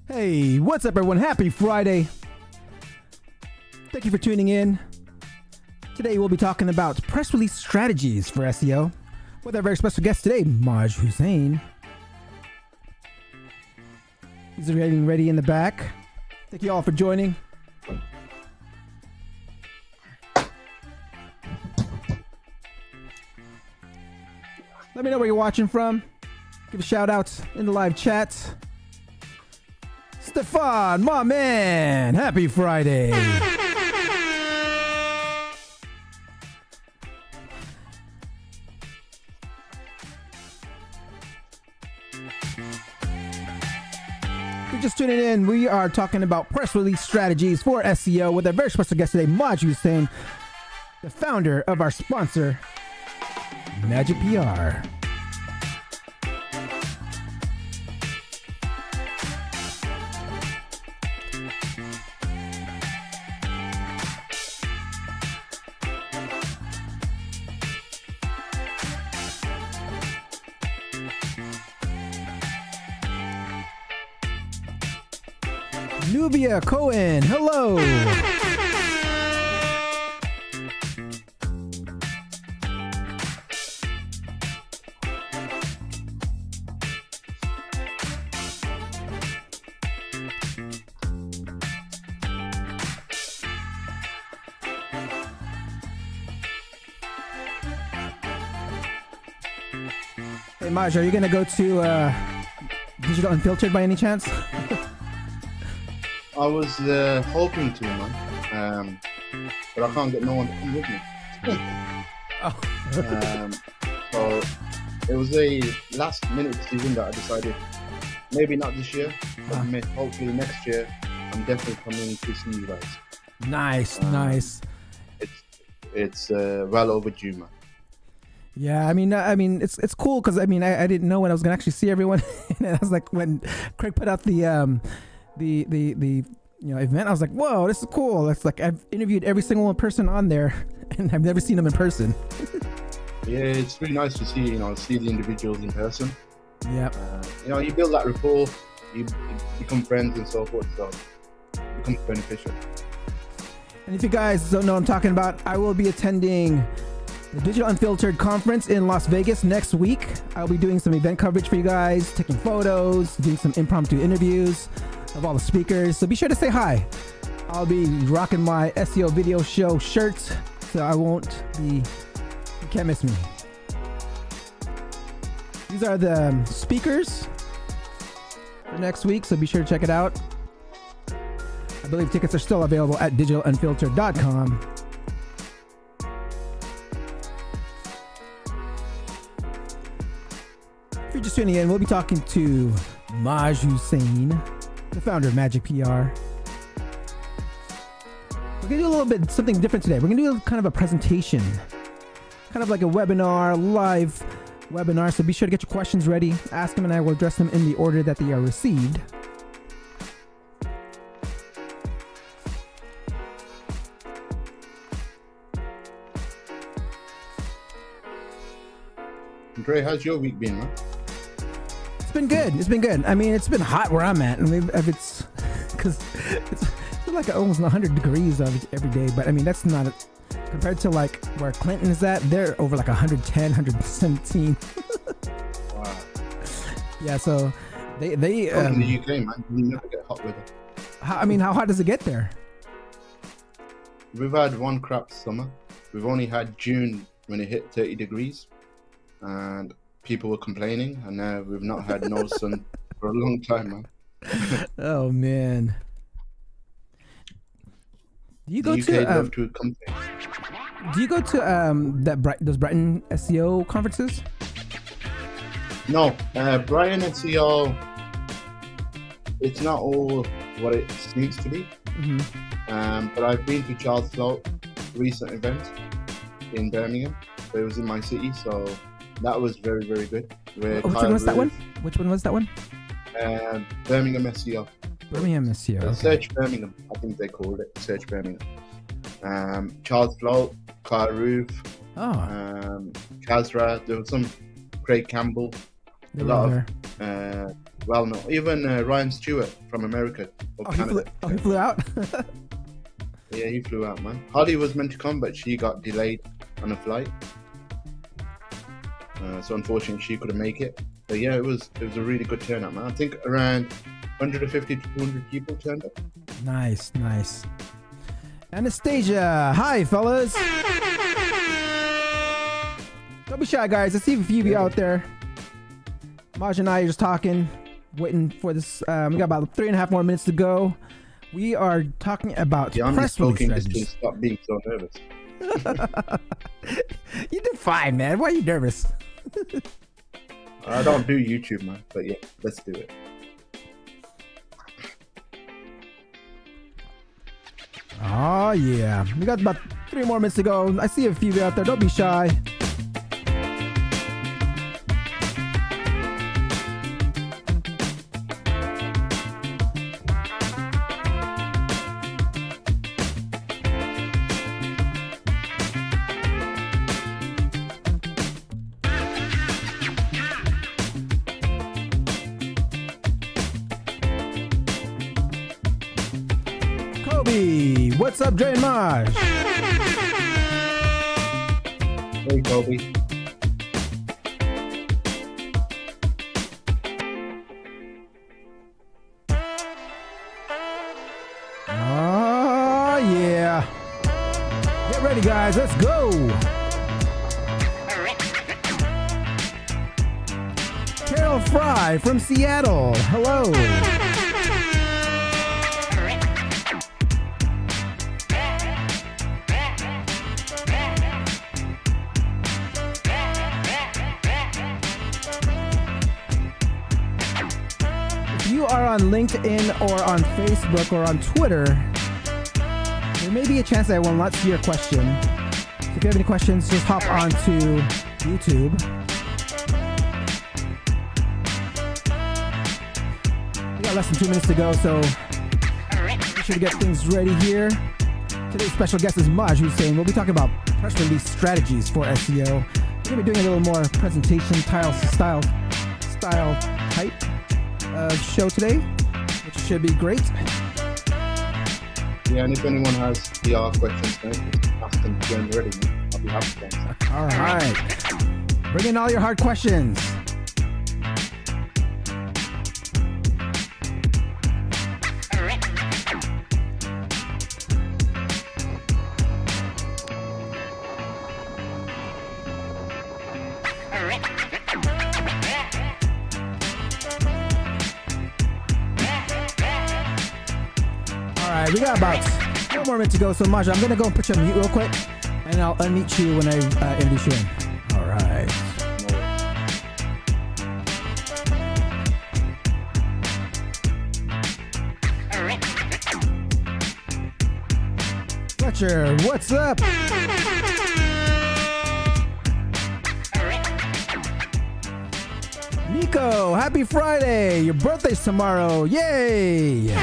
Hey, what's up, everyone? Happy Friday. Thank you for tuning in. Today, we'll be talking about press release strategies for SEO with our very special guest today, Maj Hussain. He's getting ready in the back. Thank you all for joining. Let me know where you're watching from. Give a shout out in the live chat. Stefan, my man, happy Friday. If you're just tuning in, we are talking about press release strategies for SEO with our very special guest today, Maj Hussain, the founder of our sponsor, Magic PR. Nubia Cohen, hello. Hey Maj, are you gonna go to Digital Unfiltered by any chance? I was hoping to, man, but I can't get no one to come with me. So it was a last-minute decision that I decided maybe not this year, but hopefully next year. I'm definitely coming to see you guys. Nice. It's well overdue, man. Yeah, I mean, it's cool because I didn't know when I was gonna actually see everyone, and I was like, when Craig put out the event, I was like, whoa, this is cool. It's like I've interviewed every single person on there, and I've never seen them in person. Yeah, it's really nice to see the individuals in person. Yeah. You build that rapport, you become friends and so forth, so it becomes beneficial. And if you guys don't know what I'm talking about, I will be attending the Digital Unfiltered conference in Las Vegas next week. I'll be doing some event coverage for you guys, taking photos, doing some impromptu interviews of all the speakers. So be sure to say hi. I'll be rocking my SEO video show shirt, so you can't miss me. These are the speakers for next week, so be sure to check it out. I believe tickets are still available at digitalunfiltered.com. If you're just tuning in, we'll be talking to Maj Hussain, the founder of Magic PR. We're gonna do a little bit something different today. We're gonna do kind of a presentation, kind of like a webinar, live webinar. So be sure to get your questions ready. Ask them and I will address them in the order that they are received. Dre, how's your week been, man? It's been good. I mean, it's been hot where I'm at. I mean, if it's because it's like almost 100 degrees every day. But I mean, that's not compared to like where Clinton is at. They're over like 110, 117. Wow. Yeah. So they in the UK, man, you never get hot weather. How hot does it get there? We've had one crap summer. We've only had June when it hit 30 degrees, and people were complaining, and now we've not had no sun for a long time, man. Oh man. Do you go the UK love to complain. Do you go to those Brighton SEO conferences? No, Brian SEO. It's not all what it seems to be. Mm-hmm. But I've been to Charles Float recent event in Birmingham. So it was in my city, so that was very, very good. Which one was that one? Which one was that one? Birmingham SEO. Birmingham SEO. Okay. Search Birmingham, I think they called it. Search Birmingham. Charles Float, Kyle Roof, Kazra. There was some Craig Campbell. A lot of Well, no, even Ryan Stewart from America or Canada. He flew out. Yeah, he flew out, man. Holly was meant to come, but she got delayed on a flight. So unfortunately, she couldn't make it. But yeah, it was a really good turnout, man. I think around 150 to 200 people turned up. Nice. Anastasia, hi, fellas. Don't be shy, guys. I see a few of you out there. Maj and I are just talking, waiting for this. We got about 3.5 more minutes to go. We are talking about press release strategies. Stop being so nervous. You did fine, man. Why are you nervous? I don't do YouTube, man. But yeah, let's do it. Oh, yeah. We got about 3 more minutes to go. I see a few of you out there. Don't be shy. What's up, Dre and Maj? Hey, Kobe. Oh, yeah. Get ready, guys. Let's go. Carol Fry from Seattle. Hello. On LinkedIn or on Facebook or on Twitter, there may be a chance that I will not see your question. So if you have any questions, just hop onto YouTube. We got less than 2 minutes to go, so be sure to get things ready here. Today's special guest is Maj Hussain. We'll be talking about press release strategies for SEO. We're going to be doing a little more presentation style type show today, which should be great. Yeah, and if anyone has PR questions, then just ask them to join already. I'll be happy to answer. All right, bring in all your hard questions. We got about 4 more minutes to go, so Maj, I'm gonna go and put you on mute real quick, and I'll unmute you when I introduce you in. All right. Fletcher, what's up? Nico, happy Friday! Your birthday's tomorrow. Yay!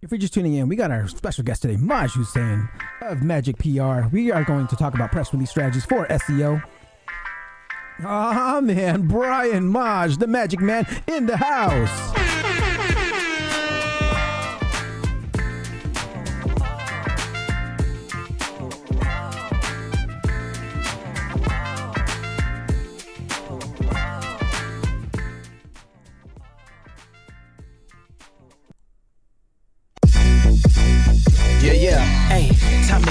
If you're just tuning in, we got our special guest today, Maj Hussain of Magic PR. We are going to talk about press release strategies for SEO. Ah, man, Brian Maj, the Magic Man, in the house.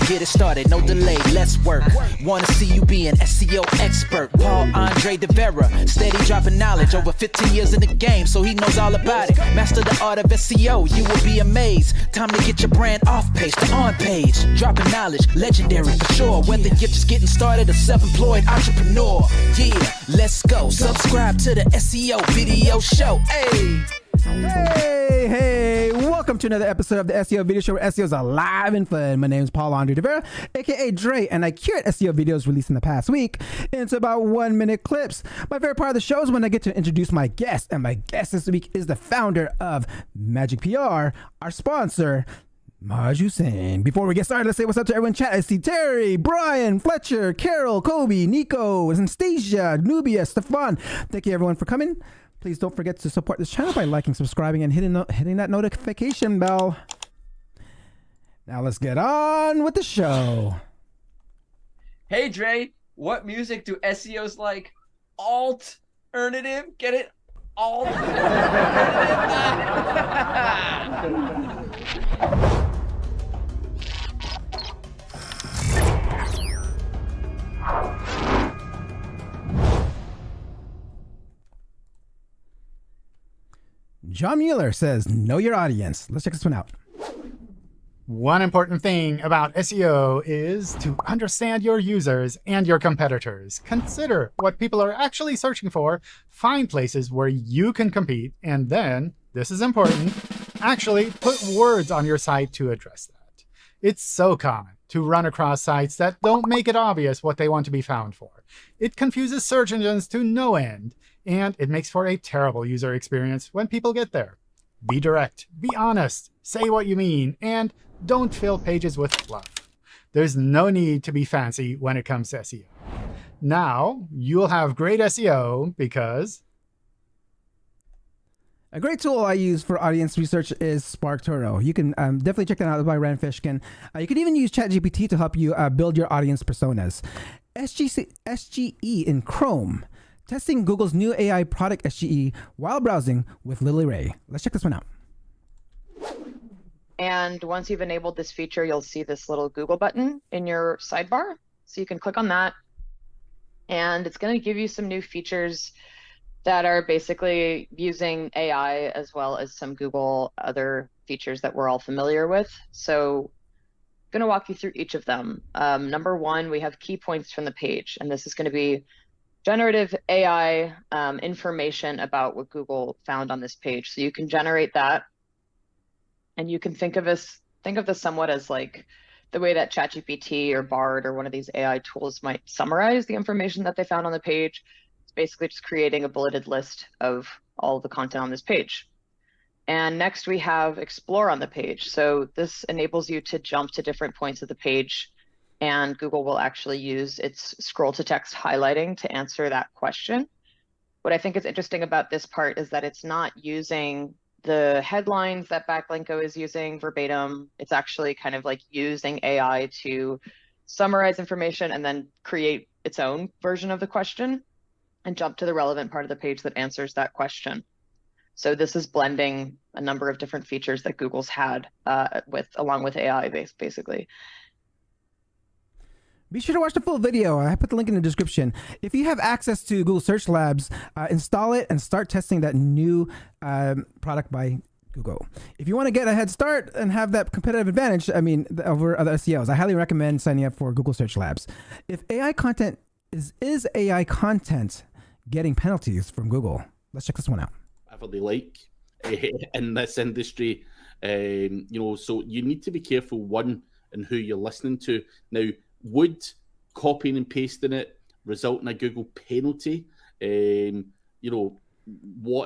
Get it started, no delay, let's work. Wanna see you be an SEO expert. Paul Andre De Vera, steady dropping knowledge. Over 15 years in the game, so he knows all about it. Master the art of SEO, you will be amazed. Time to get your brand off page to on page. Dropping knowledge, legendary for sure. Whether you're just getting started or self-employed entrepreneur. Yeah, let's go. Subscribe to the SEO video show. Hey! Hey, welcome to another episode of the SEO video show where SEO is alive and fun. My name is Paul Andre De Vera, aka Dre, and I curate SEO videos released in the past week into about 1-minute clips. My favorite part of the show is when I get to introduce my guest, and my guest this week is the founder of Magic PR, our sponsor, Maj Hussain. Before we get started, let's say what's up to everyone in chat. I see Terry, Brian, Fletcher, Carol, Kobe, Nico, Anastasia, Nubia, Stefan. Thank you everyone for coming. Please don't forget to support this channel by liking, subscribing, and hitting that notification bell. Now let's get on with the show. Hey Dre, what music do SEOs like? Alternative? Get it? John Muller says, know your audience. Let's check this one out. One important thing about SEO is to understand your users and your competitors. Consider what people are actually searching for, find places where you can compete, and then, this is important, actually put words on your site to address that. It's so common to run across sites that don't make it obvious what they want to be found for. It confuses search engines to no end, and it makes for a terrible user experience when people get there. Be direct, be honest, say what you mean, and don't fill pages with fluff. There's no need to be fancy when it comes to SEO. Now, you'll have great SEO because a great tool I use for audience research is SparkToro. You can definitely check that out by Rand Fishkin. You can even use ChatGPT to help you build your audience personas. SGE in Chrome. Testing Google's new AI product SGE while browsing with Lily Ray. Let's check this one out. And once you've enabled this feature, you'll see this little Google button in your sidebar. So you can click on that. And it's going to give you some new features that are basically using AI as well as some Google other features that we're all familiar with. So I'm going to walk you through each of them. Number one, we have key points from the page. And this is going to be generative AI information about what Google found on this page. So you can generate that. And you can think of this somewhat as like the way that ChatGPT or Bard or one of these AI tools might summarize the information that they found on the page. It's basically just creating a bulleted list of all the content on this page. And next we have Explore on the page. So this enables you to jump to different points of the page, and Google will actually use its scroll to text highlighting to answer that question. What I think is interesting about this part is that it's not using the headlines that Backlinko is using verbatim. It's actually kind of like using AI to summarize information and then create its own version of the question and jump to the relevant part of the page that answers that question. So this is blending a number of different features that Google's had along with AI basically. Be sure to watch the full video. I put the link in the description. If you have access to Google Search Labs, install it and start testing that new product by Google. If you want to get a head start and have that competitive advantage, over other SEOs, I highly recommend signing up for Google Search Labs. If AI content is AI content getting penalties from Google? Let's check this one out. Whatever they like in this industry, so you need to be careful, one, in who you're listening to. Now, would copying and pasting it result in a Google penalty? What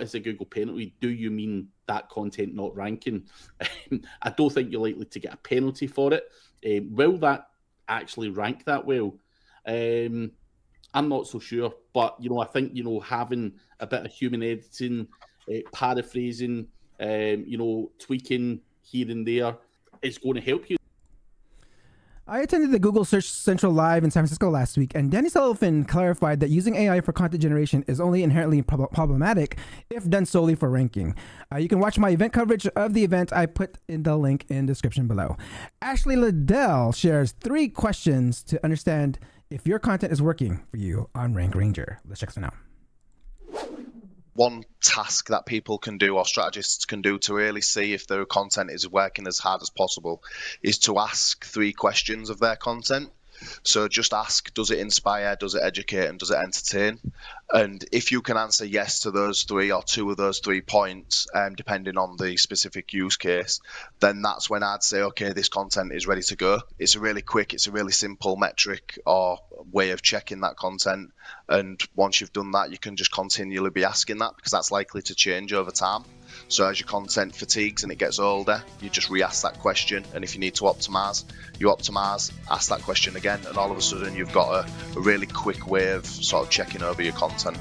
is a Google penalty? Do you mean that content not ranking? I don't think you're likely to get a penalty for it. Will that actually rank that well? I'm not so sure, but I think having a bit of human editing, paraphrasing, tweaking here and there is going to help you. I attended the Google Search Central Live in San Francisco last week, and Danny Sullivan clarified that using AI for content generation is only inherently problematic if done solely for ranking. You can watch my event coverage of the event. I put in the link in the description below. Ashley Liddell shares 3 questions to understand if your content is working for you on Rank Ranger. Let's check this one out. One task that people can do or strategists can do to really see if their content is working as hard as possible is to ask 3 questions of their content. So just ask, does it inspire, does it educate, and does it entertain? And if you can answer yes to those 3 or 2 of those 3 points, depending on the specific use case, then that's when I'd say, okay, this content is ready to go. It's a really quick, it's a really simple metric or way of checking that content. And once you've done that, you can just continually be asking that because that's likely to change over time. So as your content fatigues and it gets older, you just re-ask that question. And if you need to optimize, you optimize, ask that question again, and all of a sudden you've got a really quick way of sort of checking over your content.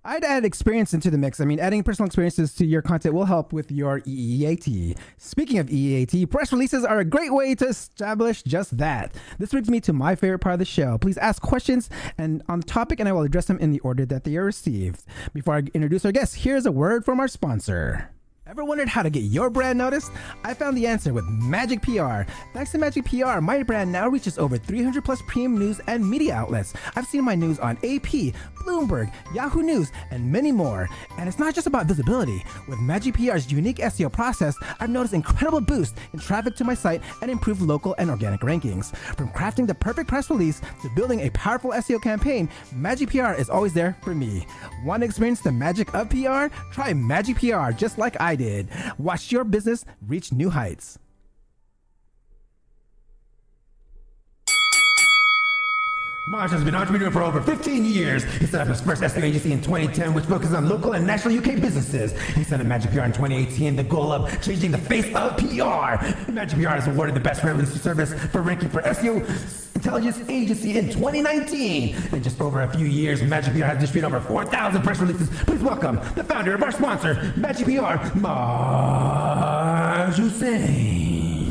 I'd add experience into the mix. I mean, adding personal experiences to your content will help with your EEAT. Speaking of EEAT, press releases are a great way to establish just that. This brings me to my favorite part of the show. Please ask questions and on the topic, and I will address them in the order that they are received. Before I introduce our guests, here's a word from our sponsor. Ever wondered how to get your brand noticed? I found the answer with Magic PR. Thanks to Magic PR, my brand now reaches over 300 plus premium news and media outlets. I've seen my news on AP, Bloomberg, Yahoo News, and many more. And it's not just about visibility. With Magic PR's unique SEO process, I've noticed incredible boost in traffic to my site and improved local and organic rankings. From crafting the perfect press release to building a powerful SEO campaign, Magic PR is always there for me. Want to experience the magic of PR? Try Magic PR just like I did. Watch your business reach new heights. Maj has been an entrepreneur for over 15 years. He set up his first SEO agency in 2010, which focuses on local and national UK businesses. He set up Magic PR in 2018, the goal of changing the face of PR. Magic PR is awarded the best release service for ranking for SEO intelligence agency in 2019. In just over a few years, Magic PR has distributed over 4,000 press releases. Please welcome the founder of our sponsor, Magic PR, Maj Hussain.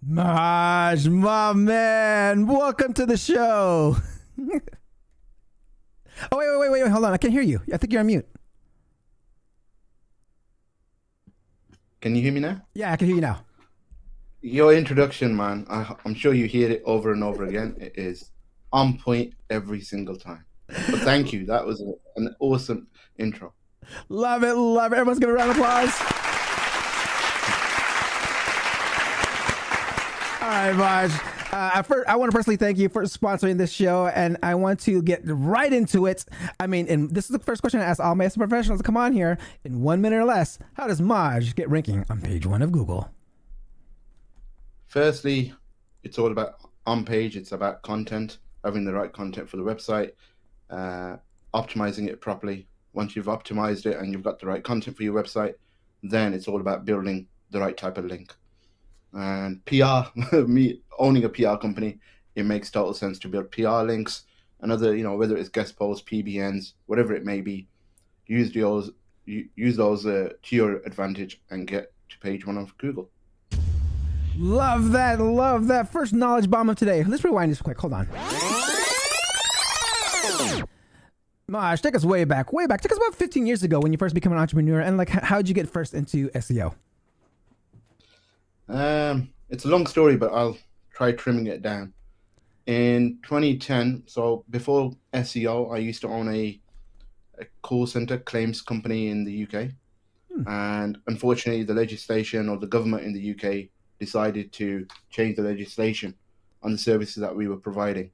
Maj, my man, welcome to the show. Oh, wait, hold on. I can't hear you. I think you're on mute. Can you hear me now? Yeah, I can hear you now. Your introduction, man, I'm sure you hear it over and over again. It is on point every single time. But thank you. That was an awesome intro. Love it. Everyone's give a round of applause. All right, Maj. I want to personally thank you for sponsoring this show, and I want to get right into it. I mean, and this is the first question I ask all my SEO professionals to come on here in 1 minute or less. How does Maj get ranking on page 1 of Google? Firstly, it's all about on page. It's about content, having the right content for the website, optimizing it properly. Once you've optimized it and you've got the right content for your website, then it's all about building the right type of link. And PR, me owning a PR company, it makes total sense to build PR links and other, whether it's guest posts, PBNs, whatever it may be, use those to your advantage and get to page 1 of Google. Love that. First knowledge bomb of today. Let's rewind this quick. Hold on. Maj, take us way back. Take us about 15 years ago when you first became an entrepreneur, and how'd you get first into SEO? It's a long story, but I'll try trimming it down. In 2010, so before SEO, I used to own a call center claims company in the UK. And unfortunately, the legislation or the government in the UK decided to change the legislation on the services that we were providing.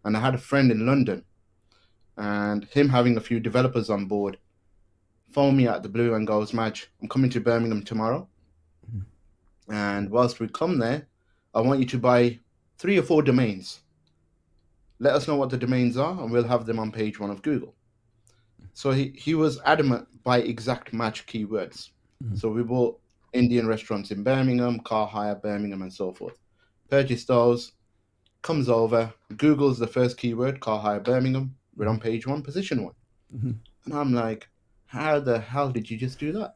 And I had a friend in London, and him having a few developers on board phoned me out of the blue and goes, Maj, I'm coming to Birmingham tomorrow. And whilst we come there, I want you to buy 3 or 4 domains. Let us know what the domains are, and we'll have them on page 1 of Google. So he was adamant by exact match keywords. So we bought Indian restaurants in Birmingham, car hire Birmingham, and so forth. Purchased those, comes over, Google's the first keyword, car hire Birmingham. We're on page 1, position 1. And I'm like, how the hell did you just do that?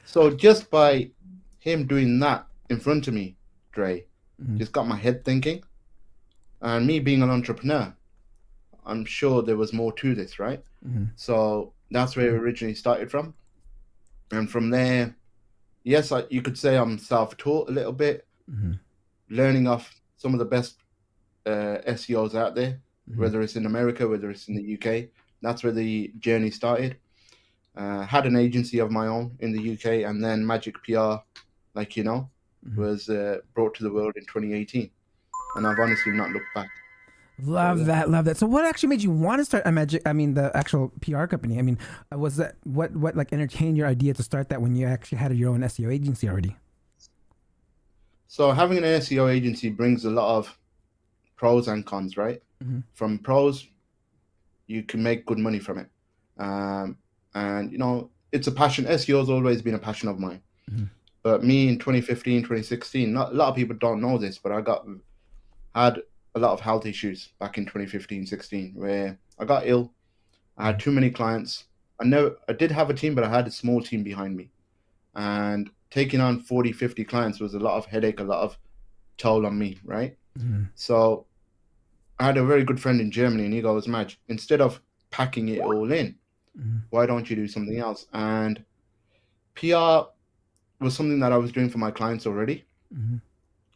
So just by him doing that in front of me, Dre, just got my head thinking. And me being an entrepreneur, I'm sure there was more to this, right? So that's where it originally started from. And from there, yes, you could say I'm self-taught a little bit, learning off some of the best SEOs out there, whether it's in America, whether it's in the UK. That's where the journey started. Had an agency of my own in the UK, and then Magic PR, was brought to the world in 2018. and I've honestly not looked back. Love that, love that. So what actually made you want to start the actual PR company? I mean, was that what like entertained your idea to start that when you actually had your own SEO agency already? So having an SEO agency brings a lot of pros and cons, right? Mm-hmm. From pros, you can make good money from it. And, you know, it's a passion. SEO has always been a passion of mine. Mm-hmm. But me in 2015, 2016, a lot of people don't know this, but I had a lot of health issues back in 2015, 16, where I got ill. I had too many clients. I did have a team, but I had a small team behind me. And taking on 40, 50 clients was a lot of headache, a lot of toll on me, right? Mm-hmm. So I had a very good friend in Germany, and he goes, Maj, instead of packing it all in, why don't you do something else? And PR was something that I was doing for my clients already,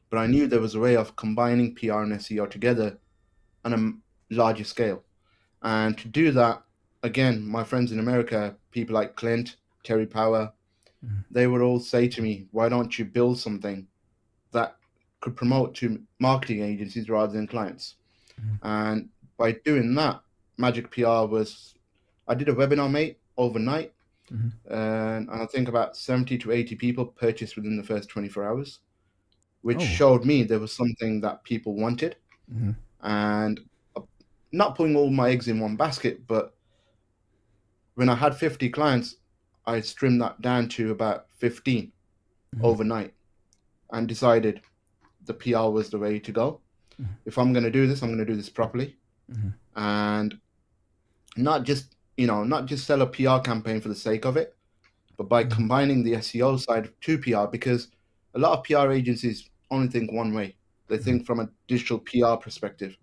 but I knew there was a way of combining PR and SEO together on a larger scale. And to do that, again, my friends in America, people like Clint, Terry Power, they would all say to me, why don't you build something that could promote to marketing agencies rather than clients? And by doing that, Magic PR I did a webinar, mate, overnight. And I think about 70 to 80 people purchased within the first 24 hours, which showed me there was something that people wanted. And not putting all my eggs in one basket, but when I had 50 clients, I trimmed that down to about 15 overnight and decided the PR was the way to go. If I'm going to do this, I'm going to do this properly. And not just sell a PR campaign for the sake of it, but by combining the SEO side to PR, because a lot of PR agencies only think one way. They think from a digital PR perspective.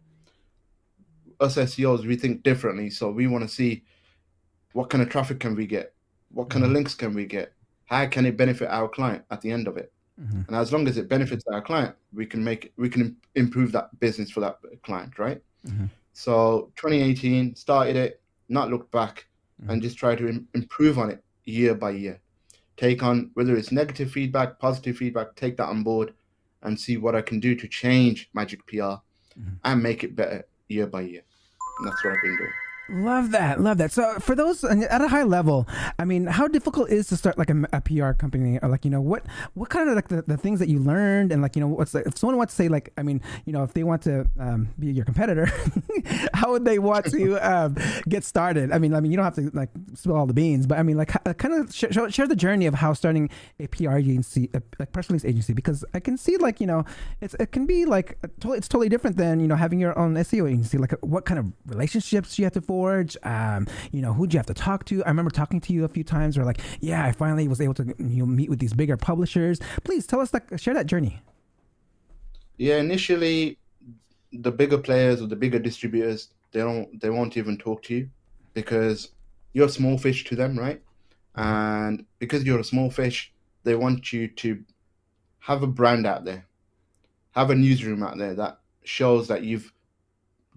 Us SEOs, we think differently. So we want to see what kind of traffic can we get? What kind of links can we get? How can it benefit our client at the end of it? And as long as it benefits our client, we can improve that business for that client, right? So 2018, started it, not looked back, and just try to improve on it year by year. Take on, whether it's negative feedback, positive feedback, take that on board and see what I can do to change Magic PR and make it better year by year. And that's what I've been doing. Love that, love that. So for those at a high level, I mean, how difficult is to start like a PR company? Or like, you know, what kind of like the things that you learned, and like, you know, what's like, if someone wants to say like, I mean, you know, if they want to be your competitor, how would they want to get started? I mean, you don't have to like spill all the beans, but I mean, like, kind of share the journey of how starting a PR agency, like press release agency, because I can see like, you know, it can be like it's totally different than, you know, having your own SEO agency. Like, what kind of relationships you have to forge. You know, who'd you have to talk to? I remember talking to you a few times where like, yeah, I finally was able to, you know, meet with these bigger publishers. Please tell us, like, share that journey. Yeah, initially the bigger players or the bigger distributors, they won't even talk to you because you're a small fish to them, right? And because you're a small fish, they want you to have a brand out there, have a newsroom out there that shows that you've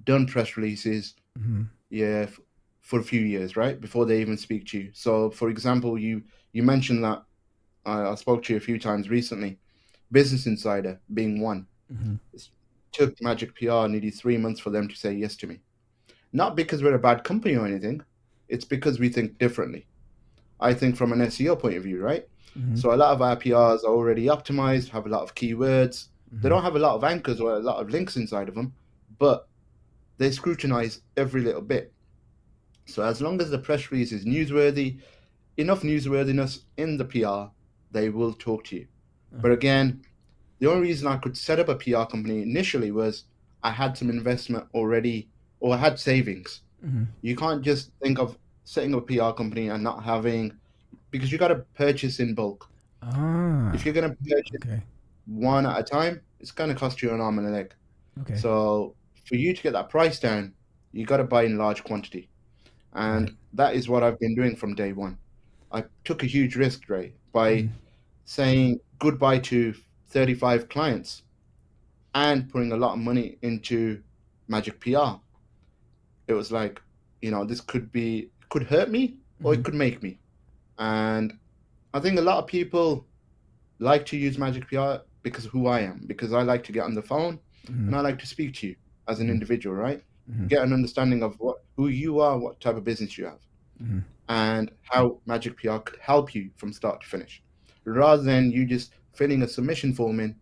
done press releases, for a few years, right? Before they even speak to you. So, for example, you mentioned that I spoke to you a few times recently. Business Insider being one. It took Magic PR nearly 3 months for them to say yes to me. Not because we're a bad company or anything. It's because we think differently. I think from an SEO point of view, right? So a lot of our PRs are already optimized, have a lot of keywords. They don't have a lot of anchors or a lot of links inside of them, but they scrutinize every little bit. So as long as the press release is newsworthy, enough newsworthiness in the PR, they will talk to you. But again, the only reason I could set up a PR company initially was I had some investment already, or I had savings. You can't just think of setting up a PR company and not having, because you got to purchase in bulk. If you're going to purchase one at a time, it's going to cost you an arm and a leg. So for you to get that price down, you got to buy in large quantity. And that is what I've been doing from day one. I took a huge risk, Ray, by saying goodbye to 35 clients and putting a lot of money into Magic PR. It was like, you know, this could hurt me or it could make me. And I think a lot of people like to use Magic PR because of who I am, because I like to get on the phone and I like to speak to you as an individual, right? Mhm. Get an understanding of who you are, what type of business you have, Mhm. and how Magic PR could help you from start to finish, rather than you just filling a submission form in,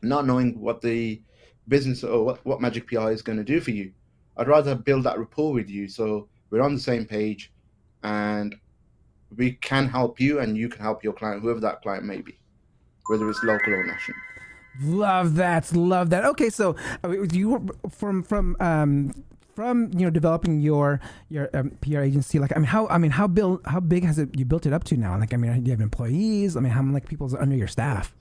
not knowing what the business or what Magic PR is going to do for you. I'd rather build that rapport with you so we're on the same page and we can help you and you can help your client, whoever that client may be, whether it's local or national. Love that. Love that. Okay, so you were from developing your PR agency. Like, how big has you built it up to now? Like, do you have employees? How many people's under your staff?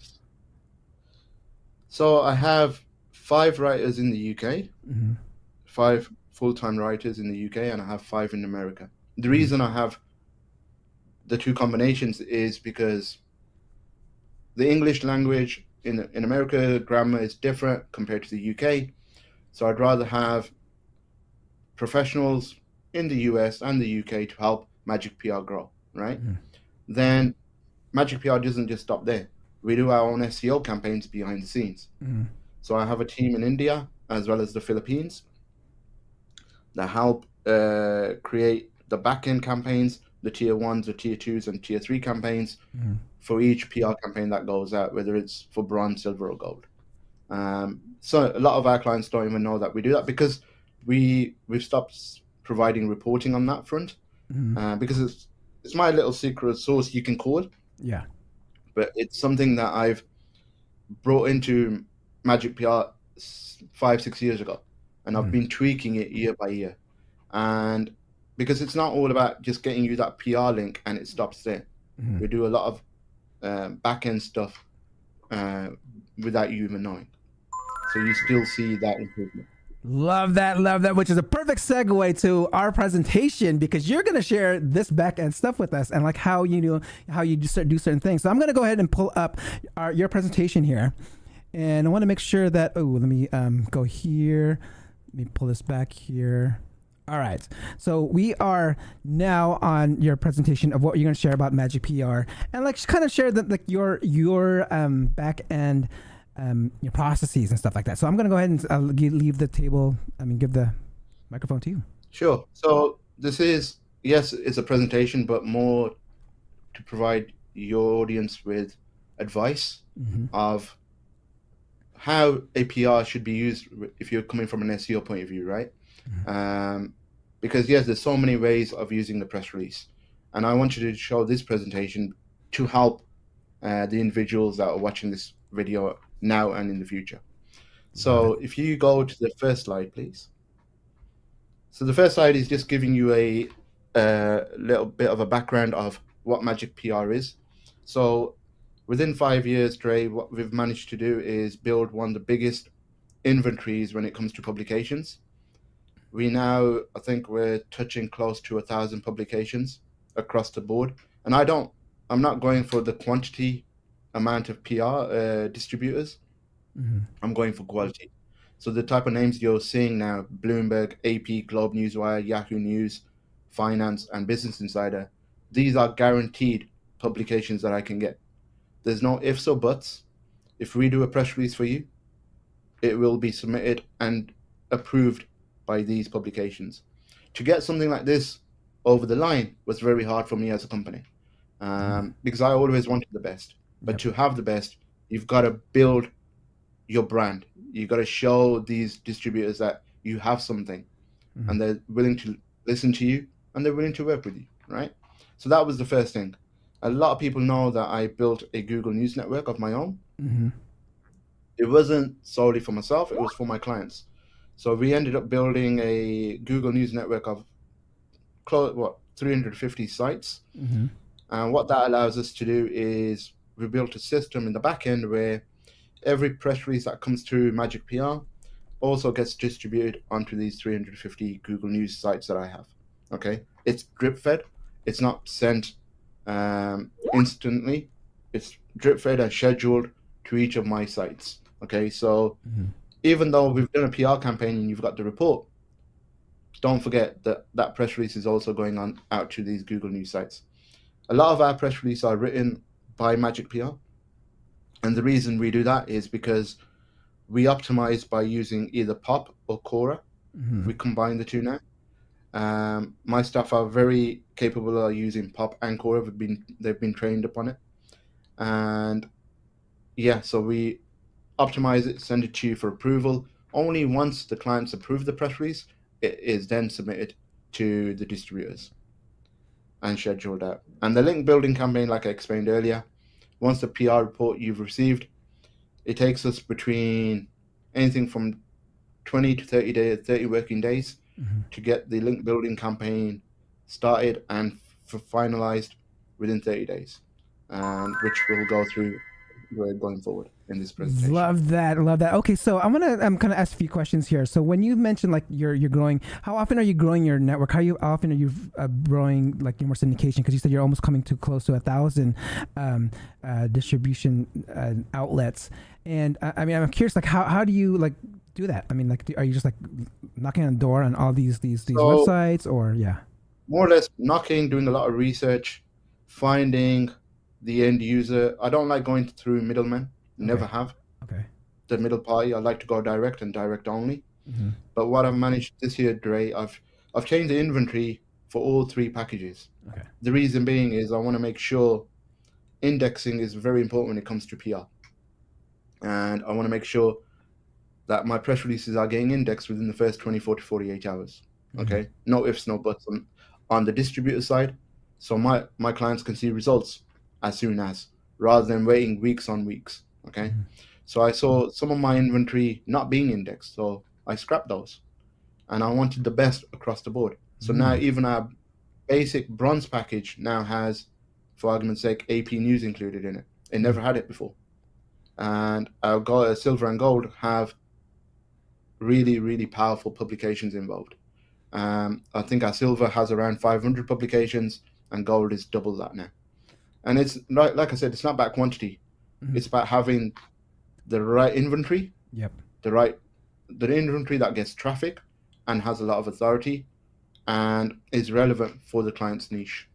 So I have 5 writers in the UK, Mm-hmm. 5 full-time writers in the UK, and I have 5 in America. The reason I have the 2 combinations is because the English language in America, grammar is different compared to the UK. So I'd rather have professionals in the US and the UK to help Magic PR grow, right? Mhm. Then Magic PR doesn't just stop there. We do our own SEO campaigns behind the scenes. Mhm. So I have a team in India as well as the Philippines that help create the back-end campaigns, the tier 1s, the tier 2s, and tier 3 campaigns Mhm. for each PR campaign that goes out, whether it's for bronze, silver, or gold. So a lot of our clients don't even know that we do that because we've stopped providing reporting on that front, Mhm. because it's my little secret sauce, you can call it, Yeah. but it's something that I've brought into Magic PR 5-6 years ago, and I've been tweaking it year by year. And because it's not all about just getting you that PR link and it stops there. Mhm. We do a lot of back-end stuff without you even knowing. So you still see that improvement. Love that, which is a perfect segue to our presentation because you're going to share this back end stuff with us and like how you do certain things. So I'm going to go ahead and pull up your presentation here, and I want to make sure that let me go here. Let me pull this back here. All right, so we are now on your presentation of what you're going to share about Magic PR and like kind of share your back end. Your processes and stuff like that. So I'm going to go ahead and leave the table. Give the microphone to you. Sure. So this is, yes, it's a presentation, but more to provide your audience with advice of how a PR should be used if you're coming from an SEO point of view, right? Because yes, there's so many ways of using the press release. And I want you to show this presentation to help the individuals that are watching this video now and in the future. So if you go to the first slide, please. So the first slide is just giving you a little bit of a background of what Magic PR is. So within 5 years, Dre, what we've managed to do is build one of the biggest inventories when it comes to publications. We now, I think we're touching close to 1,000 publications across the board. And I'm not going for the quantity amount of PR distributors. I'm going for quality. So the type of names you're seeing now, Bloomberg, AP, Globe Newswire, Yahoo News, Finance, and Business Insider, these are guaranteed publications that I can get. There's no ifs or buts. If we do a press release for you, it will be submitted and approved by these publications. To get something like this over the line was very hard for me as a company, because I always wanted the best. But to have the best, you've got to build your brand. You've got to show these distributors that you have something and they're willing to listen to you and they're willing to work with you, right? So that was the first thing. A lot of people know that I built a Google News network of my own. It wasn't solely for myself, it was for my clients. So we ended up building a Google News network of 350 sites. And what that allows us to do is we built a system in the back end where every press release that comes through Magic PR also gets distributed onto these 350 Google News sites that I have. Okay, it's drip fed. It's not sent instantly. It's drip fed and scheduled to each of my sites. Okay, so even though we've done a PR campaign and you've got the report, don't forget that that press release is also going on out to these Google News sites. A lot of our press releases are written by Magic PR. And the reason we do that is because we optimize by using either Pop or Cora. Mhm. We combine the two now. My staff are very capable of using Pop and Cora. They've been trained upon it, and yeah, so we optimize it, send it to you for approval. Only once the clients approve the press release, it is then submitted to the distributors and scheduled out. And the link building campaign, like I explained earlier, once the PR report you've received, it takes us between anything from 20 to 30 working days to get the link building campaign started and finalized within 30 days, and which we'll go through going forward in this presentation. Love that. Okay, so I'm gonna ask a few questions here. So when you mentioned like you're growing, how often are you growing your network? How often are you growing like your more syndication? Because you said you're almost coming to close to 1,000 distribution outlets. And I mean, I'm curious, like how do you like do that? I mean, like are you just like knocking on the door on all these websites, or yeah? More or less knocking, doing a lot of research, finding the end user. I don't like going through middlemen. Never have. Okay. The middle party. I like to go direct and direct only. Mm-hmm. But what I've managed this year, Dre, I've changed the inventory for all 3 packages. Okay. The reason being is I want to make sure indexing is very important when it comes to PR, and I want to make sure that my press releases are getting indexed within the first 24 to 48 hours. Okay. No ifs, no buts on the distributor side, so my clients can see results as soon as, rather than waiting weeks on weeks. Okay. So I saw some of my inventory not being indexed, so I scrapped those, and I wanted the best across the board. So now even our basic bronze package now has, for argument's sake, AP News included in it. It never had it before. And our silver and gold have really, really powerful publications involved. I think our silver has around 500 publications, and gold is double that now. And it's like I said, it's not about quantity. It's about having the right inventory. Yep. The inventory that gets traffic and has a lot of authority and is relevant for the client's niche.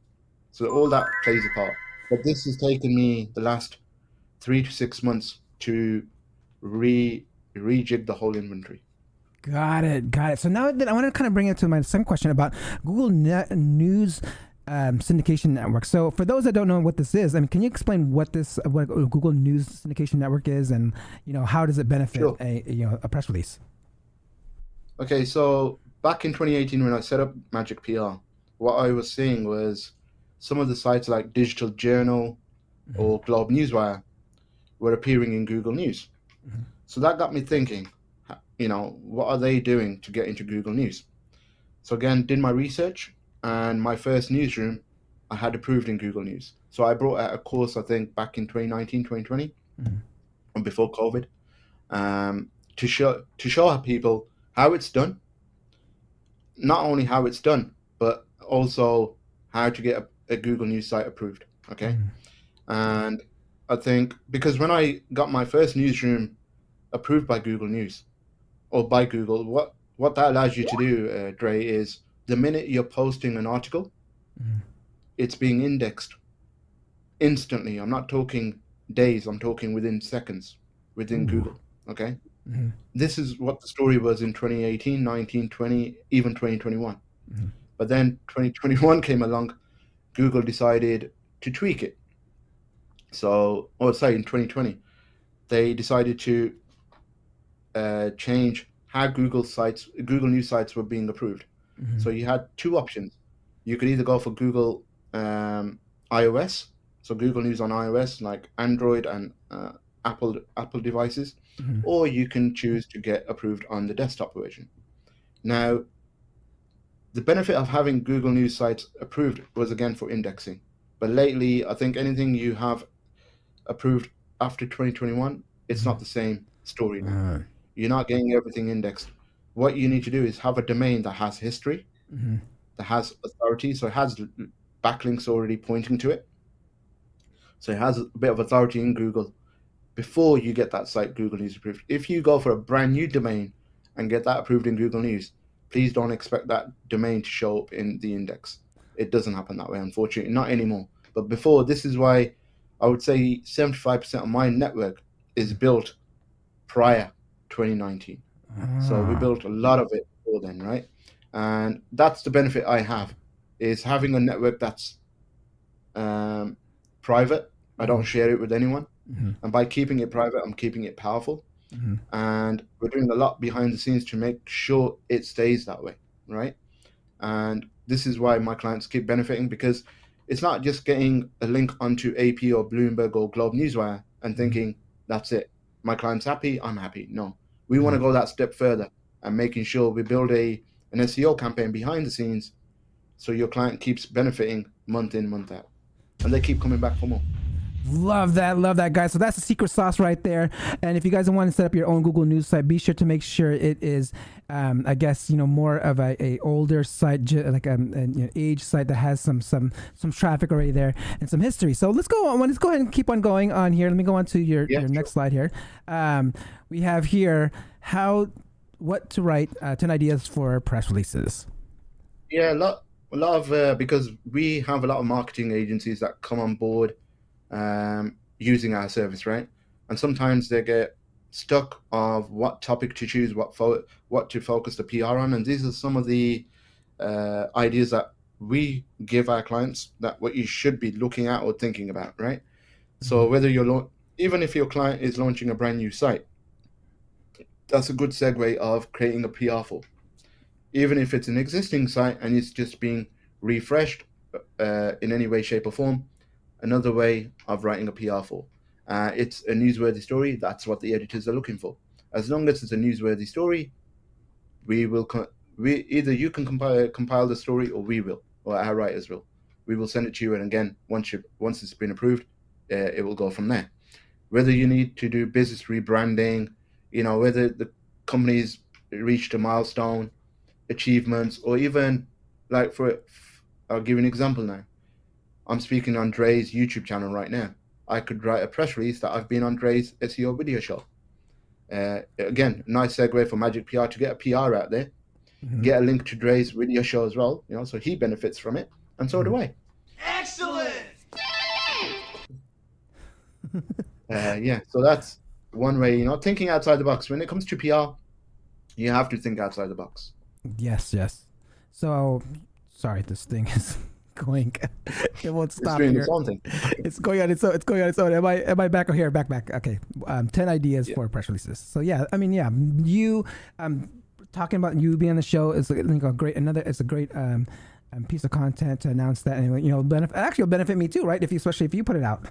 So all that plays a part. But this has taken me the last 3 to 6 months to rejig the whole inventory. Got it. So now that I want to kind of bring it to my second question about Google News syndication network. So for those that don't know what this is, I mean, can you explain what Google News syndication network is, and how does it benefit a press release? Okay, so back in 2018 when I set up Magic PR, what I was seeing was some of the sites like Digital Journal or Globe Newswire were appearing in Google News. So that got me thinking, what are they doing to get into Google News? So again, did my research, and my first newsroom I had approved in Google News. So I brought out a course, I think, back in 2019, 2020, and before COVID, to show people how it's done. Not only how it's done, but also how to get a Google News site approved. Okay. And I think because when I got my first newsroom approved by Google News or by Google, what that allows you to do, Dre, is the minute you're posting an article, it's being indexed instantly. I'm not talking days, I'm talking within seconds within Google. Okay. This is what the story was in 2018, 19, 20, even 2021. But then 2021 came along, Google decided to tweak it. So, in 2020, they decided to change how Google News sites were being approved. So you had 2 options. You could either go for Google iOS, so Google News on iOS, like Android and Apple devices, or you can choose to get approved on the desktop version. Now, the benefit of having Google News sites approved was again for indexing. But lately, I think anything you have approved after 2021, it's not the same story now. You're not getting everything indexed. What you need to do is have a domain that has history, that has authority, so it has backlinks already pointing to it. So it has a bit of authority in Google before you get that site Google News approved. If you go for a brand new domain and get that approved in Google News, please don't expect that domain to show up in the index. It doesn't happen that way, unfortunately, not anymore. But before, this is why I would say 75% of my network is built prior 2019. So we built a lot of it before then, right? And that's the benefit I have, is having a network that's private. I don't share it with anyone. And by keeping it private, I'm keeping it powerful. And we're doing a lot behind the scenes to make sure it stays that way, right? And this is why my clients keep benefiting, because it's not just getting a link onto AP or Bloomberg or Globe Newswire and thinking, that's it. My client's happy, I'm happy. No, we want to go that step further and making sure we build an SEO campaign behind the scenes so your client keeps benefiting month in, month out. And they keep coming back for more. Love that, guys. So that's the secret sauce right there. And if you guys want to set up your own Google News site, be sure to make sure it is, I guess, more of a older site, like an age site that has some traffic already there and some history. So let's go on. Let's go ahead and keep on going on here. Let me go on to your next slide here. We have here what to write, 10 ideas for press releases. Yeah, a lot of because we have a lot of marketing agencies that come on board using our service, right? And sometimes they get stuck of what topic to choose, what to focus the PR on. And these are some of the ideas that we give our clients, that what you should be looking at or thinking about, right? So whether even if your client is launching a brand new site, that's a good segue of creating a PR for. Even if it's an existing site and it's just being refreshed in any way, shape or form, another way of writing a PR for. It's a newsworthy story. That's what the editors are looking for. As long as it's a newsworthy story, either you can compile the story, or we will, or our writers will. We will send it to you, and again, once it's been approved, it will go from there. Whether you need to do business rebranding, whether the company's reached a milestone, achievements, or even like I'll give you an example now. I'm speaking on Dre's YouTube channel right now. I could write a press release that I've been on Dre's SEO video show. Again, nice segue for Magic PR to get a PR out there, get a link to Dre's video show as well, so he benefits from it, and so do I. Excellent. So that's one way, thinking outside the box. When it comes to PR, you have to think outside the box. Yes. So, sorry, this thing is going. It won't stop it's doing here. Its own thing. It's going on its own. Am I back here? Back. Okay. 10 ideas for press releases. So you talking about you being on the show is a great. It's a great piece of content to announce that, and it'll benefit me too, right? Especially if you put it out.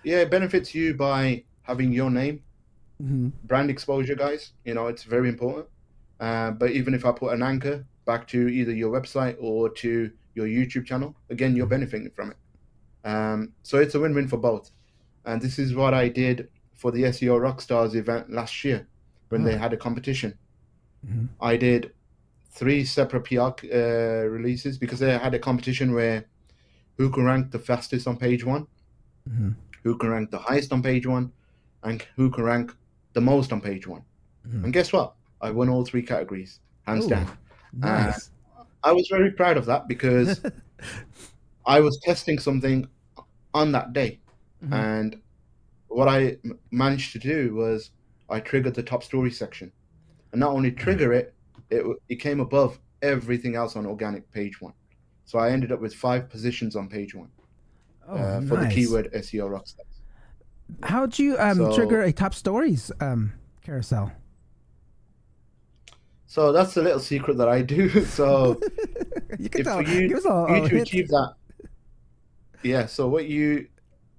Yeah, it benefits you by having your name, brand exposure, guys. It's very important. But even if I put an anchor back to either your website or to your YouTube channel, again, you're benefiting from it. So it's a win-win for both. And this is what I did for the SEO Rockstars event last year when they had a competition. I did 3 separate PR releases because they had a competition where who can rank the fastest on page 1, who can rank the highest on page 1, and who can rank the most on page 1. And guess what? I won all 3 categories, hands down. Nice. I was very proud of that because I was testing something on that day. And what I managed to do was I triggered the top story section. And not only trigger it, it came above everything else on organic page 1. So I ended up with 5 positions on page 1 for the keyword SEO Rockstars. How'd you trigger a top stories carousel? So that's a little secret that I do. So You can for you to achieve that, so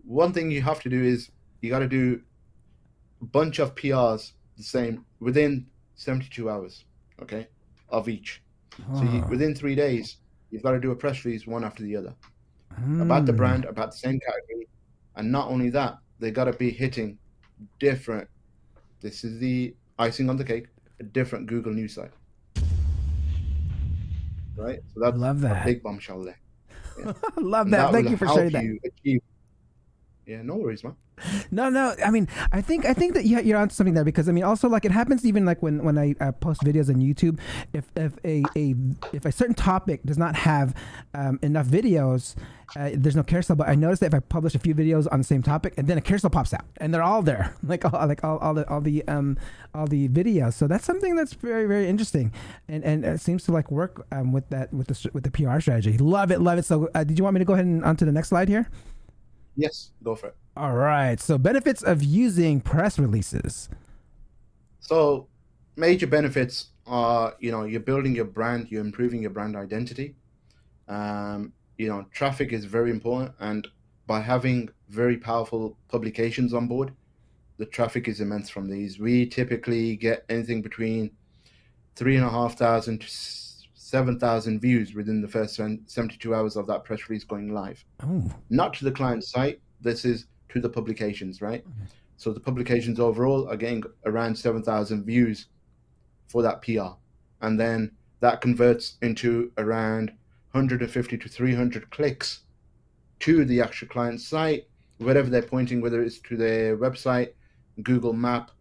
one thing you have to do is you got to do a bunch of PRs the same within 72 hours, okay, of each. So within 3 days, you've got to do a press release one after the other about the brand, about the same category. And not only that, they got to be hitting different, this is the icing on the cake, a different Google News site. Right? So that's Love that. a big bombshell there. Yeah. Love that. Thank you for sharing that. Yeah, no worries, man. No. I mean, I think that you're onto something there, because I mean, also like it happens even like when I post videos on YouTube. If a certain topic does not have enough videos, there's no carousel. But I noticed that if I publish a few videos on the same topic, and then a carousel pops out, and they're all there, like all the videos. So that's something that's very, very interesting, and it seems to like work with the PR strategy. Love it. So did you want me to go ahead and onto the next slide here? Yes, go for it. All right. So benefits of using press releases. So major benefits are, you're building your brand, you're improving your brand identity. Traffic is very important, and by having very powerful publications on board, the traffic is immense from these. We typically get anything between 3,500 to 7,000 views within the first 72 hours of that press release going live. Oh. Not to the client site. This is to the publications, right? Okay. So the publications overall are getting around 7,000 views for that PR. And then that converts into around 150 to 300 clicks to the actual client site, wherever they're pointing, whether it's to their website, Google Map,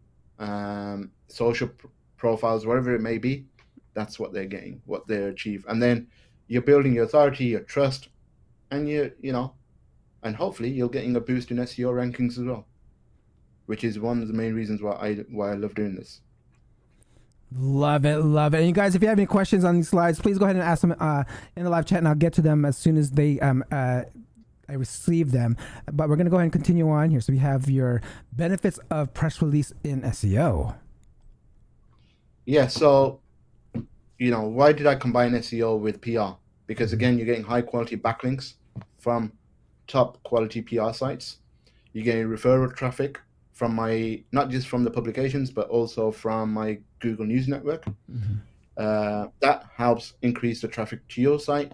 social profiles, whatever it may be. That's what they're getting, what they achieve. And then you're building your authority, your trust, and and hopefully you're getting a boost in SEO rankings as well, which is one of the main reasons why I love doing this. Love it. And you guys, if you have any questions on these slides, please go ahead and ask them in the live chat, and I'll get to them as soon as I receive them. But we're going to go ahead and continue on here. So we have your benefits of press release in SEO. Yeah, so why did I combine SEO with PR? Because again, you're getting high quality backlinks from top quality PR sites. You're getting referral traffic from not just from the publications, but also from my Google News network. Mm-hmm. That helps increase the traffic to your site,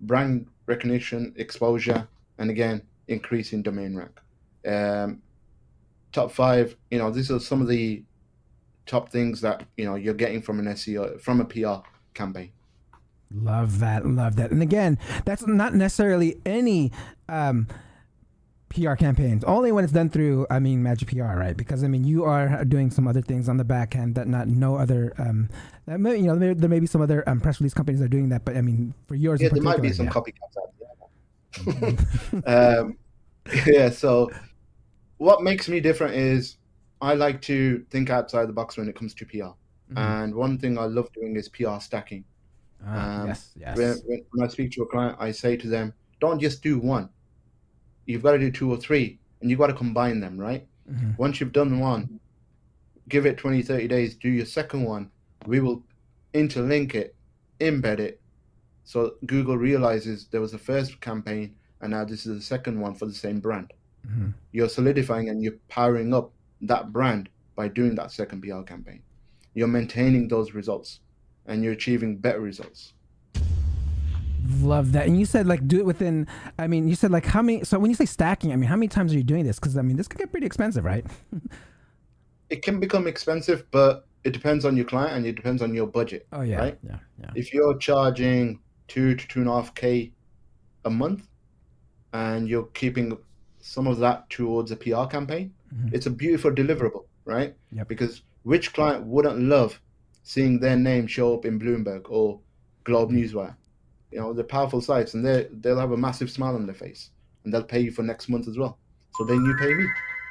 brand recognition, exposure, and again, increasing domain rank. Top 5, these are some of the top things that you're getting from an SEO, from a PR campaign. Love that. And again, that's not necessarily any PR campaigns, only when it's done through Magic PR, right? Because you are doing some other things on the back end that no other there may be some other press release companies that are doing that, but for yours, yeah, there might be some copycats out there. Yeah, so what makes me different is I like to think outside the box when it comes to PR. Mm-hmm. And one thing I love doing is PR stacking. Yes. When I speak to a client, I say to them, don't just do one. You've got to do 2 or 3, and you've got to combine them, right? Mm-hmm. Once you've done one, give it 20, 30 days, do your second one. We will interlink it, embed it. So Google realizes there was a first campaign, and now this is the second one for the same brand. Mm-hmm. You're solidifying and you're powering up that brand by doing that second PR campaign. You're maintaining those results, and you're achieving better results. Love that. And you said do it within, you said how many, so when you say stacking, how many times are you doing this? Because this could get pretty expensive, right? It can become expensive, but it depends on your client and it depends on your budget. Oh yeah. Right? Yeah. If you're charging 2 to 2.5K a month and you're keeping some of that towards a PR campaign, mm-hmm. It's a beautiful deliverable, right? Yep. Because which client wouldn't love seeing their name show up in Bloomberg or Globe Newswire? They're powerful sites, and they'll have a massive smile on their face, and they'll pay you for next month as well. So then you pay me.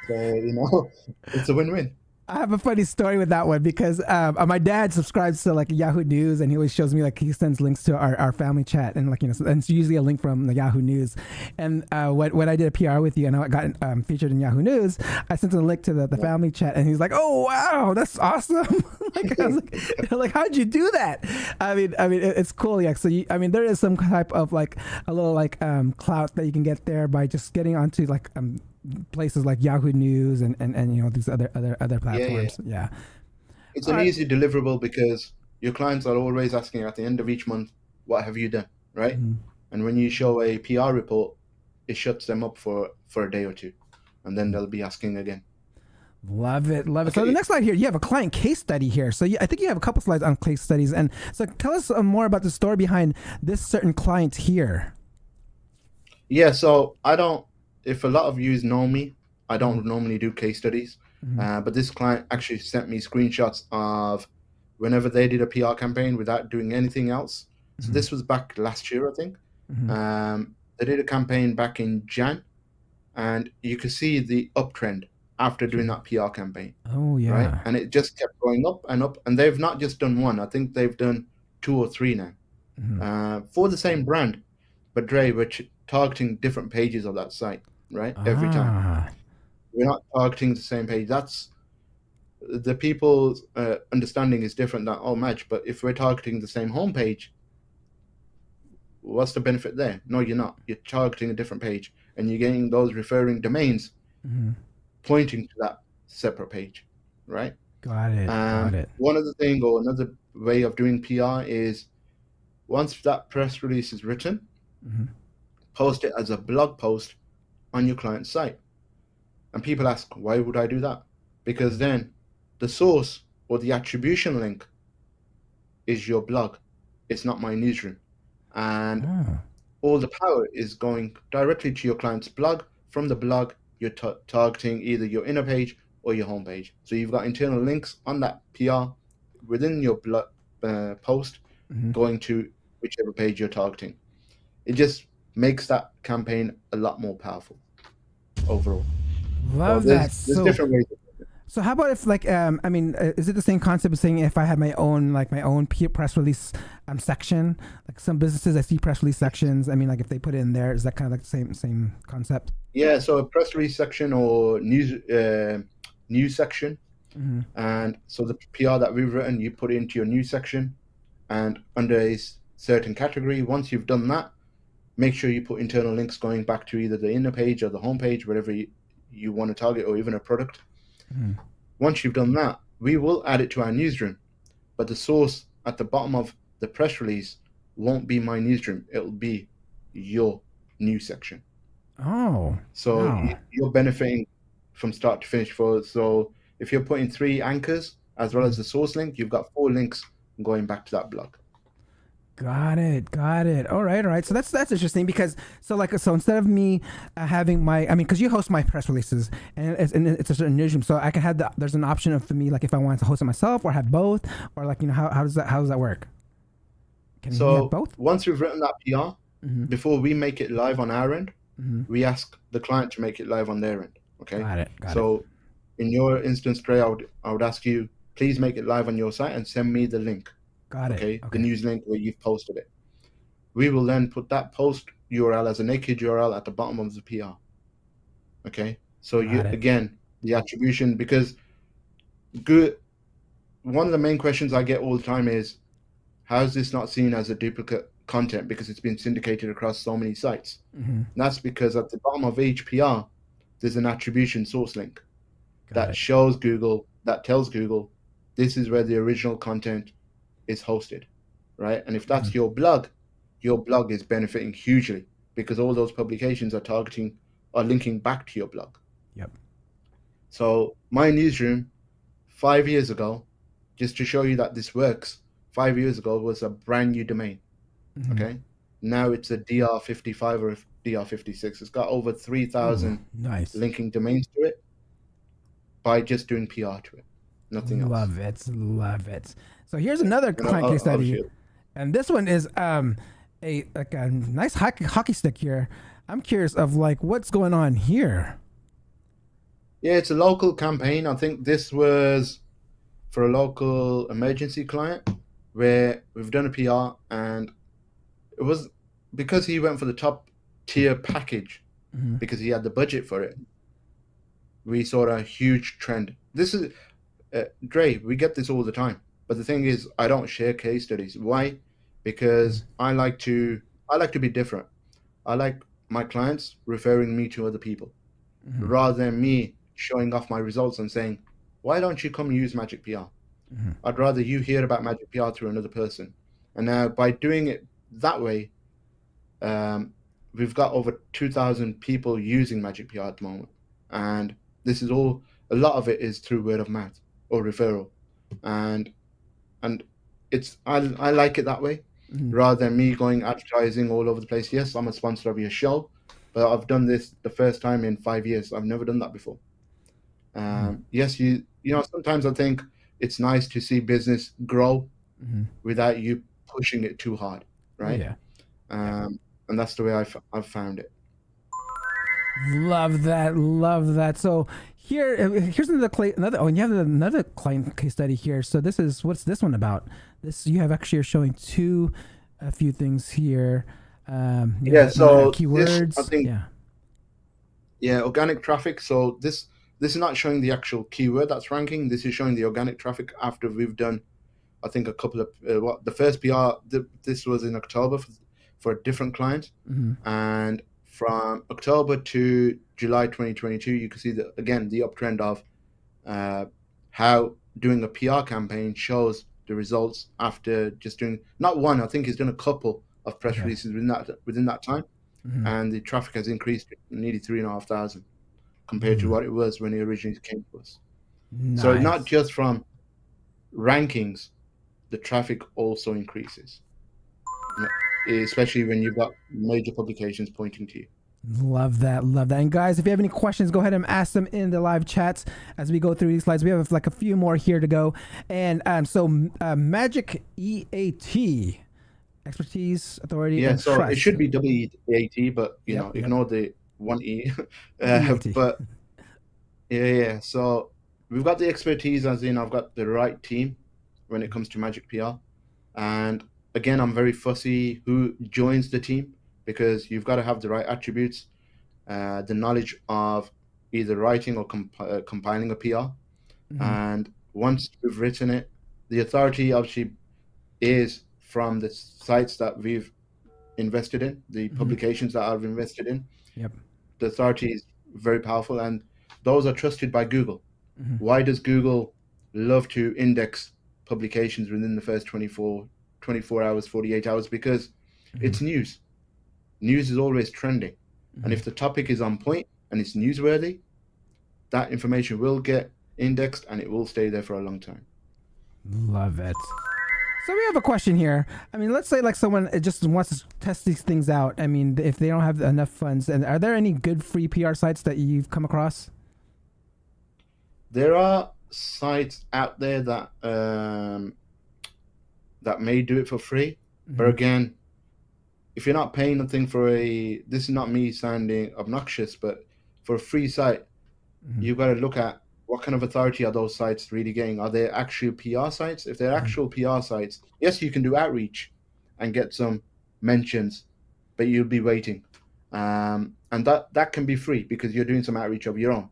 So it's a win-win. I have a funny story with that one because my dad subscribes to Yahoo News, and he always shows me he sends links to our family chat, and and it's usually a link from the Yahoo News. And when I did a PR with you and I got featured in Yahoo News, I sent him a link to the family chat, and he's like, "Oh wow, that's awesome!" I was how'd you do that? It's cool. Yeah. So there is some type of a little clout that you can get there by just getting onto places like Yahoo News and these other platforms. Yeah. It's an easy deliverable because your clients are always asking at the end of each month, what have you done, right? Mm-hmm. And when you show a PR report, it shuts them up for a day or two, and then they'll be asking again. Love it. Okay. So the next slide here, you have a client case study here. So I think you have a couple slides on case studies, and so tell us more about the story behind this certain client here. Yeah, so I don't if a lot of you know me, I don't normally do case studies, but this client actually sent me screenshots of whenever they did a PR campaign without doing anything else. So this was back last year, I think. They did a campaign back in Jan, and you could see the uptrend after doing that PR campaign. Oh yeah. Right, and it just kept going up, and they've not just done one. I think they've done 2 or 3 now, for the same brand. But Dre, we're targeting different pages of that site, right? Every time. We're not targeting the same page. That's the people's understanding is different than, oh, Maj, but if we're targeting the same homepage, what's the benefit there? No, you're not. You're targeting a different page, and you're getting those referring domains pointing to that separate page, right? Got it. One other thing, or another way of doing PR is, once that press release is written, post it as a blog post on your client's site. And people ask, why would I do that? Because then the source or the attribution link is your blog. It's not my newsroom. And all the power is going directly to your client's blog. From the blog, you're targeting either your inner page or your homepage. So you've got internal links on that PR within your blog post going to whichever page you're targeting. It just makes that campaign a lot more powerful overall. Love there's, that. There's different ways. So how about if like I mean, is it the same concept of saying if I had my own press release section? Like some businesses, I see press release sections. I mean, like if they put it in there, is that kind of like the same concept? Yeah. So a press release section or news section, and so the PR that we've written, you put it into your news section, and under a certain category. Once you've done that, make sure you put internal links going back to either the inner page or the home page, whatever you want to target, or even a product. Once you've done that, we will add it to our newsroom, but the source at the bottom of the press release won't be my newsroom. It'll be your news section. So you're benefiting from start to finish. So if you're putting 3 anchors as well as the source link, you've got 4 links going back to that blog. Got it. All right. So that's interesting because so instead of me having because you host my press releases and it's a certain newsroom, so I can have there's an option for me, like if I wanted to host it myself or have both, or like, how does that work? Can you have both? Once we've written that PR, before we make it live on our end, we ask the client to make it live on their end. Okay. Got it. So in your instance, Trey, I would ask you, please make it live on your site and send me the link. Okay. The news link where you've posted it. We will then put that post URL as a naked URL at the bottom of the PR. Okay. So again, the attribution, because one of the main questions I get all the time is, how is this not seen as a duplicate content because it's been syndicated across so many sites? And that's because at the bottom of each PR, there's an attribution source link that shows Google, that tells Google, this is where the original content is hosted, right? And if that's your blog is benefiting hugely because all those publications are linking back to your blog. Yep. So my newsroom 5 years ago, just to show you that this works, 5 years ago was a brand new domain. Okay. Now it's a DR55 or a DR56. It's got over 3,000 linking domains to it by just doing PR to it. Nothing else. Love it. So here's another client case study, and this one is a nice hockey stick here. I'm curious of what's going on here. Yeah, it's a local campaign. I think this was for a local emergency client where we've done a PR, and it was because he went for the top tier package because he had the budget for it. We saw a huge trend. This is Dre, we get this all the time. But the thing is, I don't share case studies. Why? Because I like to be different. I like my clients referring me to other people rather than me showing off my results and saying, why don't you come use Magic PR? I'd rather you hear about Magic PR through another person. And now by doing it that way, we've got over 2,000 people using Magic PR at the moment. And this is a lot of it is through word of mouth or referral. And it's I like it that way rather than me going advertising all over the place. Yes, I'm a sponsor of your show, but I've done this the first time in 5 years. I've never done that before. Yes, you know, sometimes I think it's nice to see business grow without you pushing it too hard, right? Yeah. And that's the way I've found it. Love that. So here's another. Oh, and you have another client case study here. So what's this one about? You have actually are showing a few things here. So keywords. I think, organic traffic. So this is not showing the actual keyword that's ranking. This is showing the organic traffic after we've done, I think, a couple of the first PR. This was in October for a different client, and from October to July 2022, you can see that again the uptrend of how doing a PR campaign shows the results after just doing not one. I think he's done a couple of press releases within that time, and the traffic has increased nearly 3,500 compared to what it was when he originally came to us. Nice. So not just from rankings, the traffic also increases, especially when you've got major publications pointing to you. Love that. And guys, if you have any questions, go ahead and ask them in the live chats as we go through these slides. We have like a few more here to go. And Magic EAT, expertise, authority, and so trust. it should be WEAT, but ignore the one E. But so we've got the expertise, as in I've got the right team when it comes to Magic PR. And again, I'm very fussy who joins the team, because you've got to have the right attributes, the knowledge of either writing or compiling a PR. And once we've written it, the authority obviously is from the sites that we've invested in, the publications that I've invested in. Yep. The authority is very powerful, and those are trusted by Google. Why does Google love to index publications within the first 24 hours, 48 hours? Because it's news. News is always trending. And if the topic is on point and it's newsworthy, that information will get indexed and it will stay there for a long time. Love it. So we have a question here. I mean, let's say like someone just wants to test these things out. I mean, if they don't have enough funds, and are there any good free PR sites that you've come across? There are sites out there that that may do it for free, but again, if you're not paying nothing for this is not me sounding obnoxious, but for a free site, you've got to look at what kind of authority are those sites really getting? Are they actual PR sites? If they're actual PR sites, yes, you can do outreach and get some mentions, but you'll be waiting. And that can be free because you're doing some outreach of your own.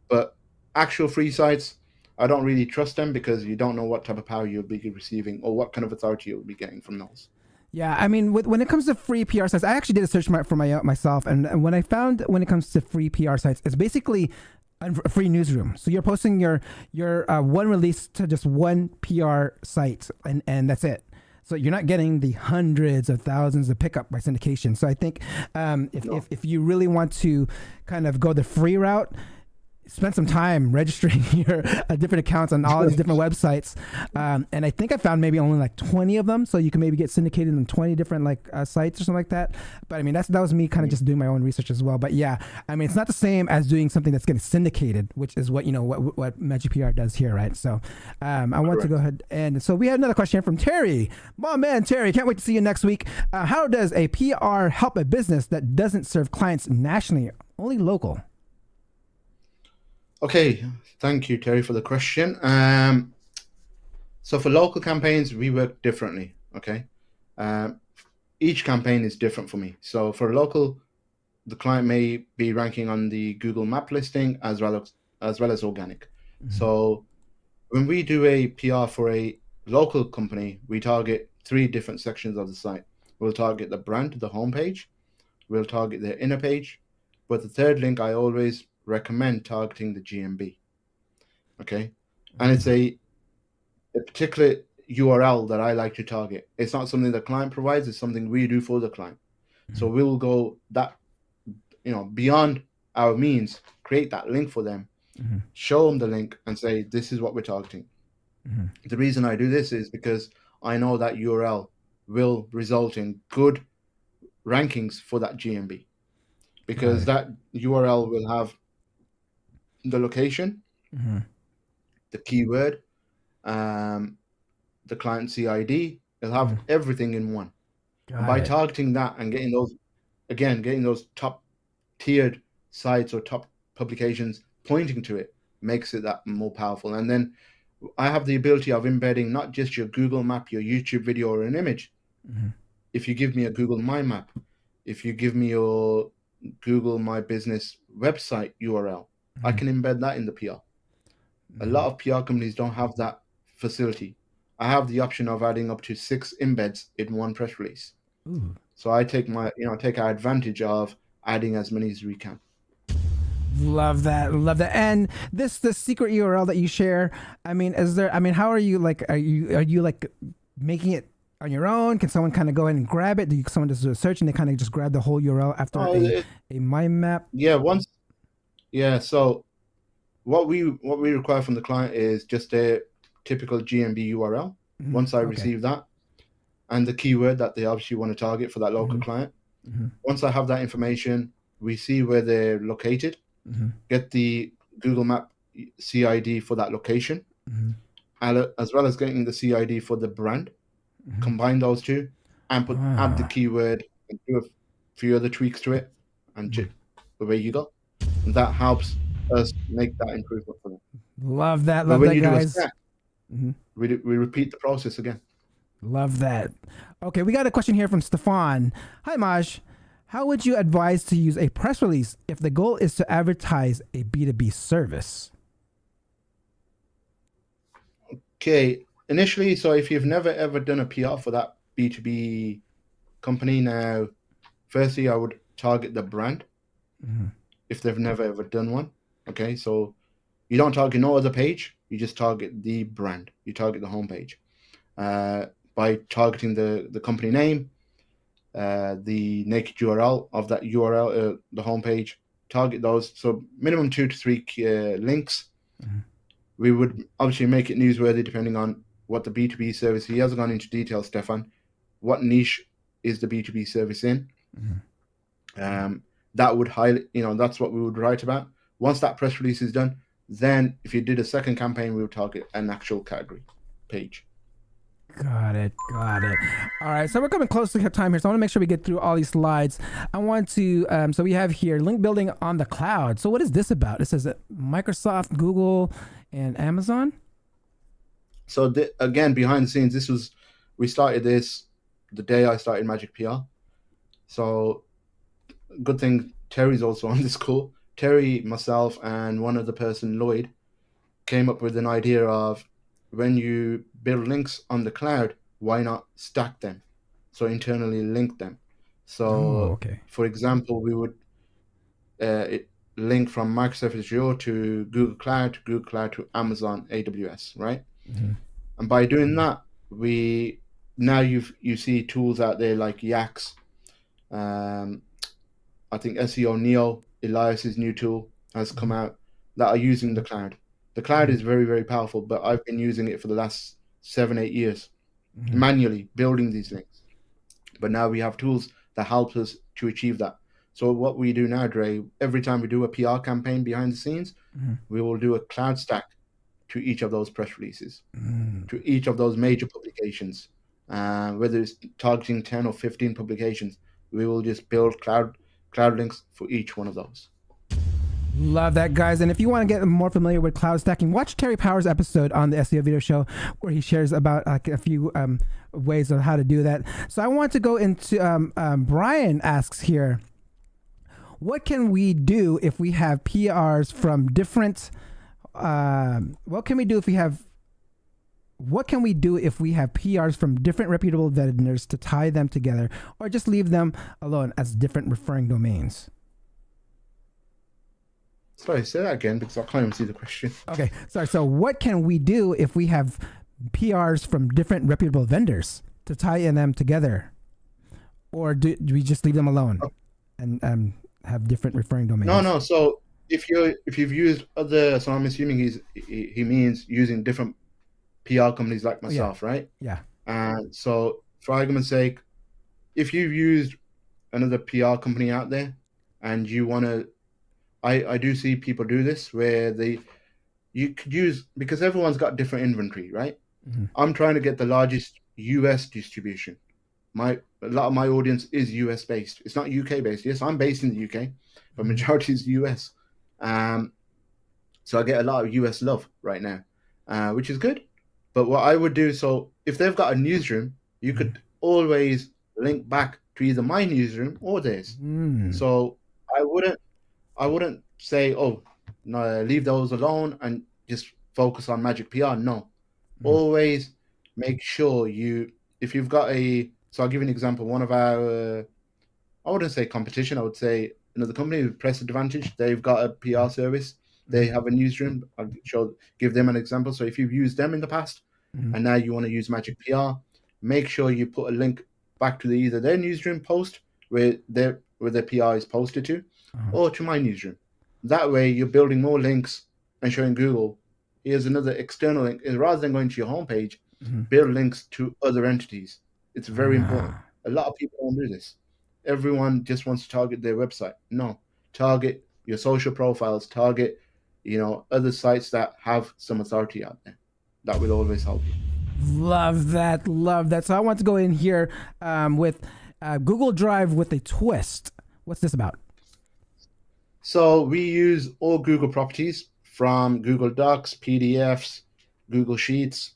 But actual free sites, I don't really trust them because you don't know what type of power you'll be receiving or what kind of authority you'll be getting from those. Yeah, I mean, when it comes to free PR sites, I actually did a search for myself, and when I found when it comes to free PR sites, it's basically a free newsroom. So you're posting your one release to just one PR site, and that's it. So you're not getting the hundreds of thousands of pickup by syndication. So I think if you really want to kind of go the free route, spend some time registering your different accounts on all these different websites. And I think I found maybe only like 20 of them. So you can maybe get syndicated on 20 different sites or something like that. But I mean, that was me kind of just doing my own research as well. But yeah, I mean, it's not the same as doing something that's getting syndicated, which is what Magic PR does here, right? So I want to go ahead. And so we have another question here from Terry. My man, Terry, can't wait to see you next week. How does a PR help a business that doesn't serve clients nationally, only local? Okay, thank you, Terry, for the question. So for local campaigns, we work differently, okay? Each campaign is different for me. So for local, the client may be ranking on the Google map listing as well as organic. So when we do a PR for a local company, we target 3 different sections of the site. We'll target the brand, the homepage. We'll target their inner page. But the third link, I always recommend targeting the GMB. Okay, and it's a particular URL that I like to target. It's not something the client provides, it's something we do for the client. So we'll go that beyond our means, create that link for them, show them the link and say this is what we're targeting. The reason I do this is because I know that URL will result in good rankings for that GMB, because that URL will have the location, the keyword, the client CID. It'll have everything in one. And by targeting that and getting those top tiered sites or top publications pointing to it, makes it that more powerful. And then I have the ability of embedding not just your Google map, your YouTube video, or an image. If you give me a Google My Map, if you give me your Google My Business website URL, I can embed that in the PR. A lot of PR companies don't have that facility. I have the option of adding up to 6 embeds in one press release. So I take our advantage of adding as many as we can. Love that. And the secret URL that you share, I mean, how are you are you like making it on your own? Can someone kind of go in and grab it? Someone just do a search and they kind of just grab the whole URL after a mind map? So what we require from the client is just a typical GMB URL. Once I receive that, and the keyword that they obviously want to target for that local client. Once I have that information, we see where they're located, get the Google Map CID for that location, as well as getting the CID for the brand. Combine those two and add the keyword and do a few other tweaks to it, and away you go. And that helps us make that improvement for them. Love that, guys. We repeat the process again. Love that. Okay, we got a question here from Stefan. Hi, Maj. How would you advise to use a press release if the goal is to advertise a B2B service? Okay, initially, so if you've never ever done a PR for that B2B company, now, firstly, I would target the brand if they've never ever done one. Okay, so you don't target no other page, you just target the brand, you target the homepage. By targeting the company name, the naked URL of that URL, the homepage, target those. So minimum 2 to 3 links. We would obviously make it newsworthy depending on what the B2B service. He hasn't gone into detail, Stefan. What niche is the B2B service in? That would highlight, that's what we would write about. Once that press release is done, then if you did a second campaign, we would target an actual category page. Got it. All right, so we're coming close to time here, so I want to make sure we get through all these slides. I want to, so we have here link building on the cloud. So what is this about? It says Microsoft, Google, and Amazon. So again, behind the scenes, we started this the day I started Magic PR. So good thing Terry's also on this call. Terry, myself, and one other person, Lloyd, came up with an idea of, when you build links on the cloud, why not stack them? So internally link them. So for example, we would link from Microsoft Azure to Google Cloud to Amazon AWS, right? And by doing that, you see tools out there like Yax. I think SEO Neo, Elias's new tool, has come out that are using the cloud. The cloud is very, very powerful, but I've been using it for the last 7-8 years, manually building these links. But now we have tools that help us to achieve that. So what we do now, Dre, every time we do a PR campaign behind the scenes, we will do a cloud stack to each of those press releases, to each of those major publications. Whether it's targeting 10 or 15 publications, we will just build cloud links for each one of those. Love that, guys. And if you want to get more familiar with cloud stacking, watch Terry Power's episode on the SEO video show, where he shares about a few ways of how to do that. So I want to go into, Brian asks here, what can we do if we have PRs from different, what can we do if we have PRs from different reputable vendors to tie them together, or just leave them alone as different referring domains? Sorry, say that again, because I can't even see the question. Okay, sorry. So what can we do if we have PRs from different reputable vendors to tie in them together? Or do we just leave them alone and have different referring domains? No. So if you've used other, so I'm assuming he means using different PR companies like myself, right? Yeah. And so for argument's sake, if you've used another PR company out there, and you want to, I do see people do this where you could use, because everyone's got different inventory, right? I'm trying to get the largest US distribution. A lot of my audience is US based. It's not UK based. Yes, I'm based in the UK, but majority is US. So I get a lot of US love right now, which is good. But what I would do, so if they've got a newsroom, you could always link back to either my newsroom or theirs. So I wouldn't say, oh, no, leave those alone and just focus on Magic PR. No, always make sure if you've got so I'll give you an example. One of our, I wouldn't say competition, I would say another company, Press Advantage, they've got a PR service. They have a newsroom. I'll give them an example. So if you've used them in the past and now you want to use Magic PR, make sure you put a link back to either their newsroom post where their PR is posted to, or to my newsroom. That way you're building more links and showing Google, here's another external link. Rather than going to your homepage, build links to other entities. It's very important. A lot of people don't do this. Everyone just wants to target their website. No, target your social profiles, target, other sites that have some authority out there. That will always help you. Love that. Love that. So I want to go in here with Google Drive with a twist. What's this about? So we use all Google properties from Google Docs, PDFs, Google Sheets.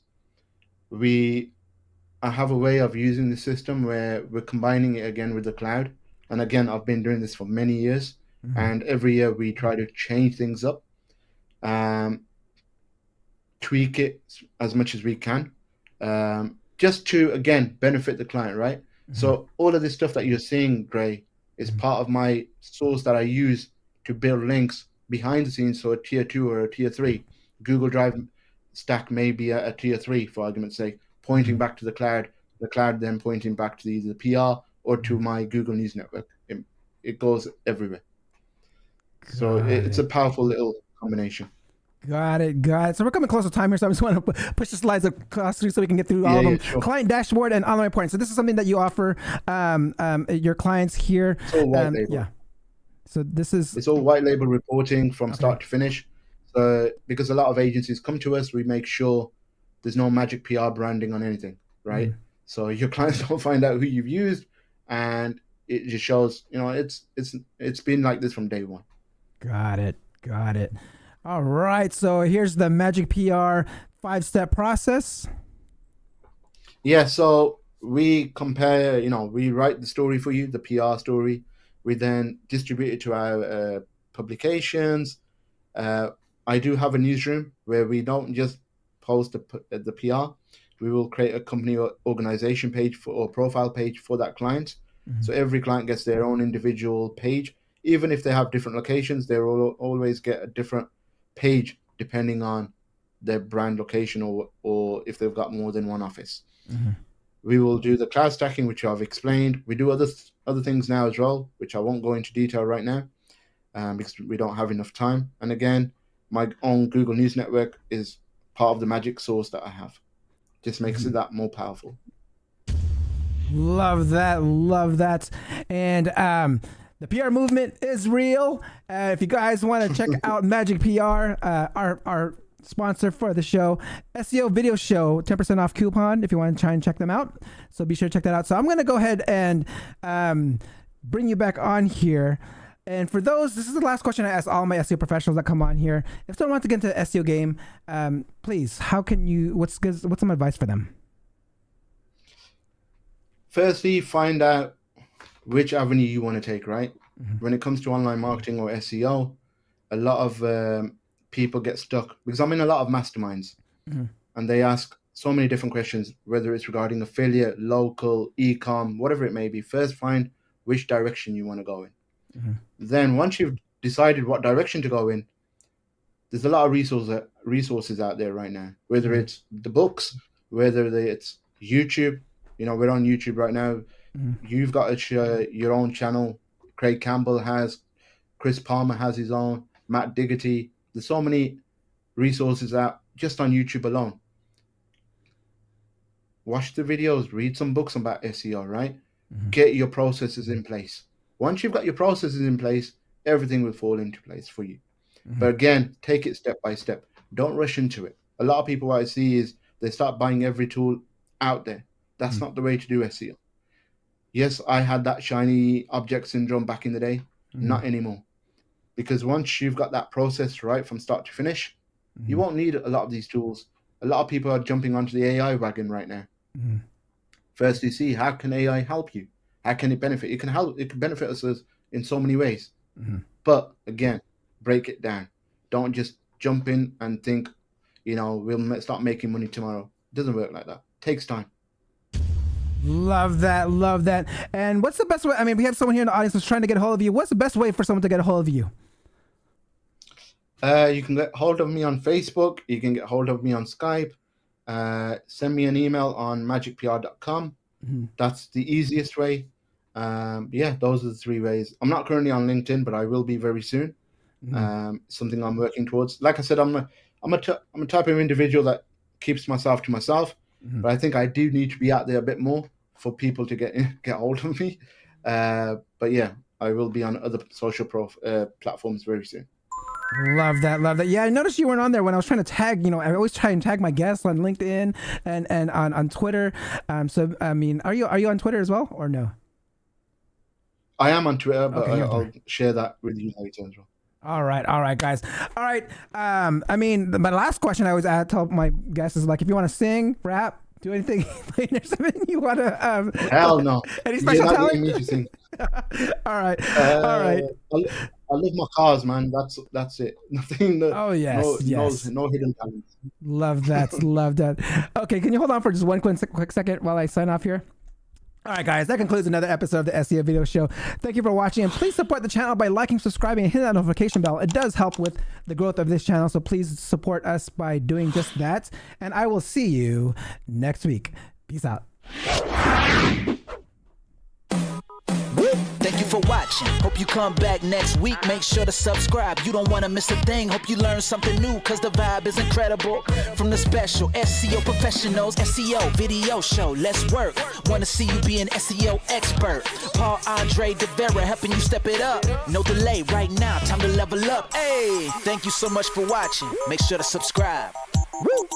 I have a way of using the system where we're combining it again with the cloud. And again, I've been doing this for many years. And every year we try to change things up, tweak it as much as we can, just to, again, benefit the client, right? So all of this stuff that you're seeing, Gray, is part of my source that I use to build links behind the scenes. So a tier 2 or a tier 3. Google Drive stack may be a tier 3, for argument's sake, pointing back to the cloud then pointing back to either the PR or to my Google News Network. It goes everywhere. So it's a powerful little combination. Got it. So we're coming close to time here, so I just want to push the slides across through so we can get through all of them. Sure. Client dashboard and online reporting. So this is something that you offer your clients here. It's all white label. Yeah. So it's all white label reporting from start to finish. So because a lot of agencies come to us, we make sure there's no Magic PR branding on anything, right? So your clients don't find out who you've used, and it just shows, it's been like this from day one. Got it. All right. So here's the Magic PR 5-step process. Yeah. So we compare, we write the story for you, the PR story. We then distribute it to our publications. I do have a newsroom where we don't just post the PR. We will create a company or organization page or profile page for that client. So every client gets their own individual page. Even if they have different locations, they will always get a different page depending on their brand location or if they've got more than one office. We will do the cloud stacking, which I've explained. We do other things now as well, which I won't go into detail right now because we don't have enough time. And again, my own Google News Network is part of the magic source that I have. Just makes it that more powerful. Love that. And the PR movement is real. If you guys want to check out Magic PR, our sponsor for the show, SEO Video Show, 10% off coupon if you want to try and check them out. So be sure to check that out. So I'm going to go ahead and bring you back on here. And for those, this is the last question I ask all my SEO professionals that come on here. If someone wants to get into the SEO game, please, what's some advice for them? Firstly, find out which avenue you want to take, right? When it comes to online marketing or SEO, a lot of people get stuck because I'm in a lot of masterminds and they ask so many different questions, whether it's regarding affiliate, local, e-com, whatever it may be. First, find which direction you want to go in. Then once you've decided what direction to go in, there's a lot of resources out there right now, whether it's the books, whether it's YouTube. We're on YouTube right now. You've got your own channel. Craig Campbell has, Chris Palmer has his own, Matt Diggerty. There's so many resources out just on YouTube alone. Watch the videos, read some books about SEO, right? Get your processes in place. Once you've got your processes in place, everything will fall into place for you. But again, take it step by step. Don't rush into it. A lot of people, what I see is they start buying every tool out there. That's not the way to do SEO. Yes, I had that shiny object syndrome back in the day. Not anymore. Because once you've got that process right from start to finish, you won't need a lot of these tools. A lot of people are jumping onto the AI wagon right now. First, you see, how can AI help you? How can it benefit? It can benefit us in so many ways. But again, break it down. Don't just jump in and think, we'll start making money tomorrow. It doesn't work like that. It takes time. Love that. And what's the best way? I mean, we have someone here in the audience who's trying to get a hold of you. What's the best way for someone to get a hold of you? You can get hold of me on Facebook. You can get hold of me on Skype. Send me an email on magicpr.com. That's the easiest way. Those are the 3 ways. I'm not currently on LinkedIn, but I will be very soon. Something I'm working towards. Like I said, I'm a type of individual that keeps myself to myself. But I think I do need to be out there a bit more for people to get hold of me. But yeah, I will be on other social platforms very soon. Love that. Yeah, I noticed you weren't on there when I was trying to tag. I always try and tag my guests on LinkedIn and on Twitter. So I mean, are you on Twitter as well or no? I am on Twitter, but I'll share that with you later as well. All right, guys. All right. I mean, my last question I always tell my guests is like, if you want to sing, rap, do anything, or something you want to. Hell no. Any special talent? Me to sing. All right. I love my cars, man. That's it. Nothing. Oh yes. No hidden talent. Love that. Okay, can you hold on for just one quick second while I sign off here? All right, guys, that concludes another episode of the SEO Video Show. Thank you for watching, and please support the channel by liking, subscribing, and hitting that notification bell. It does help with the growth of this channel, so please support us by doing just that. And I will see you next week. Peace out. Thank you for watching. Hope you come back next week. Make sure to subscribe. You don't want to miss a thing. Hope you learn something new, because the vibe is incredible. From the special SEO professionals, SEO video show. Let's work. Want to see you be an SEO expert. Paul Andre De Vera helping you step it up. No delay right now. Time to level up. Hey, thank you so much for watching. Make sure to subscribe. Woo!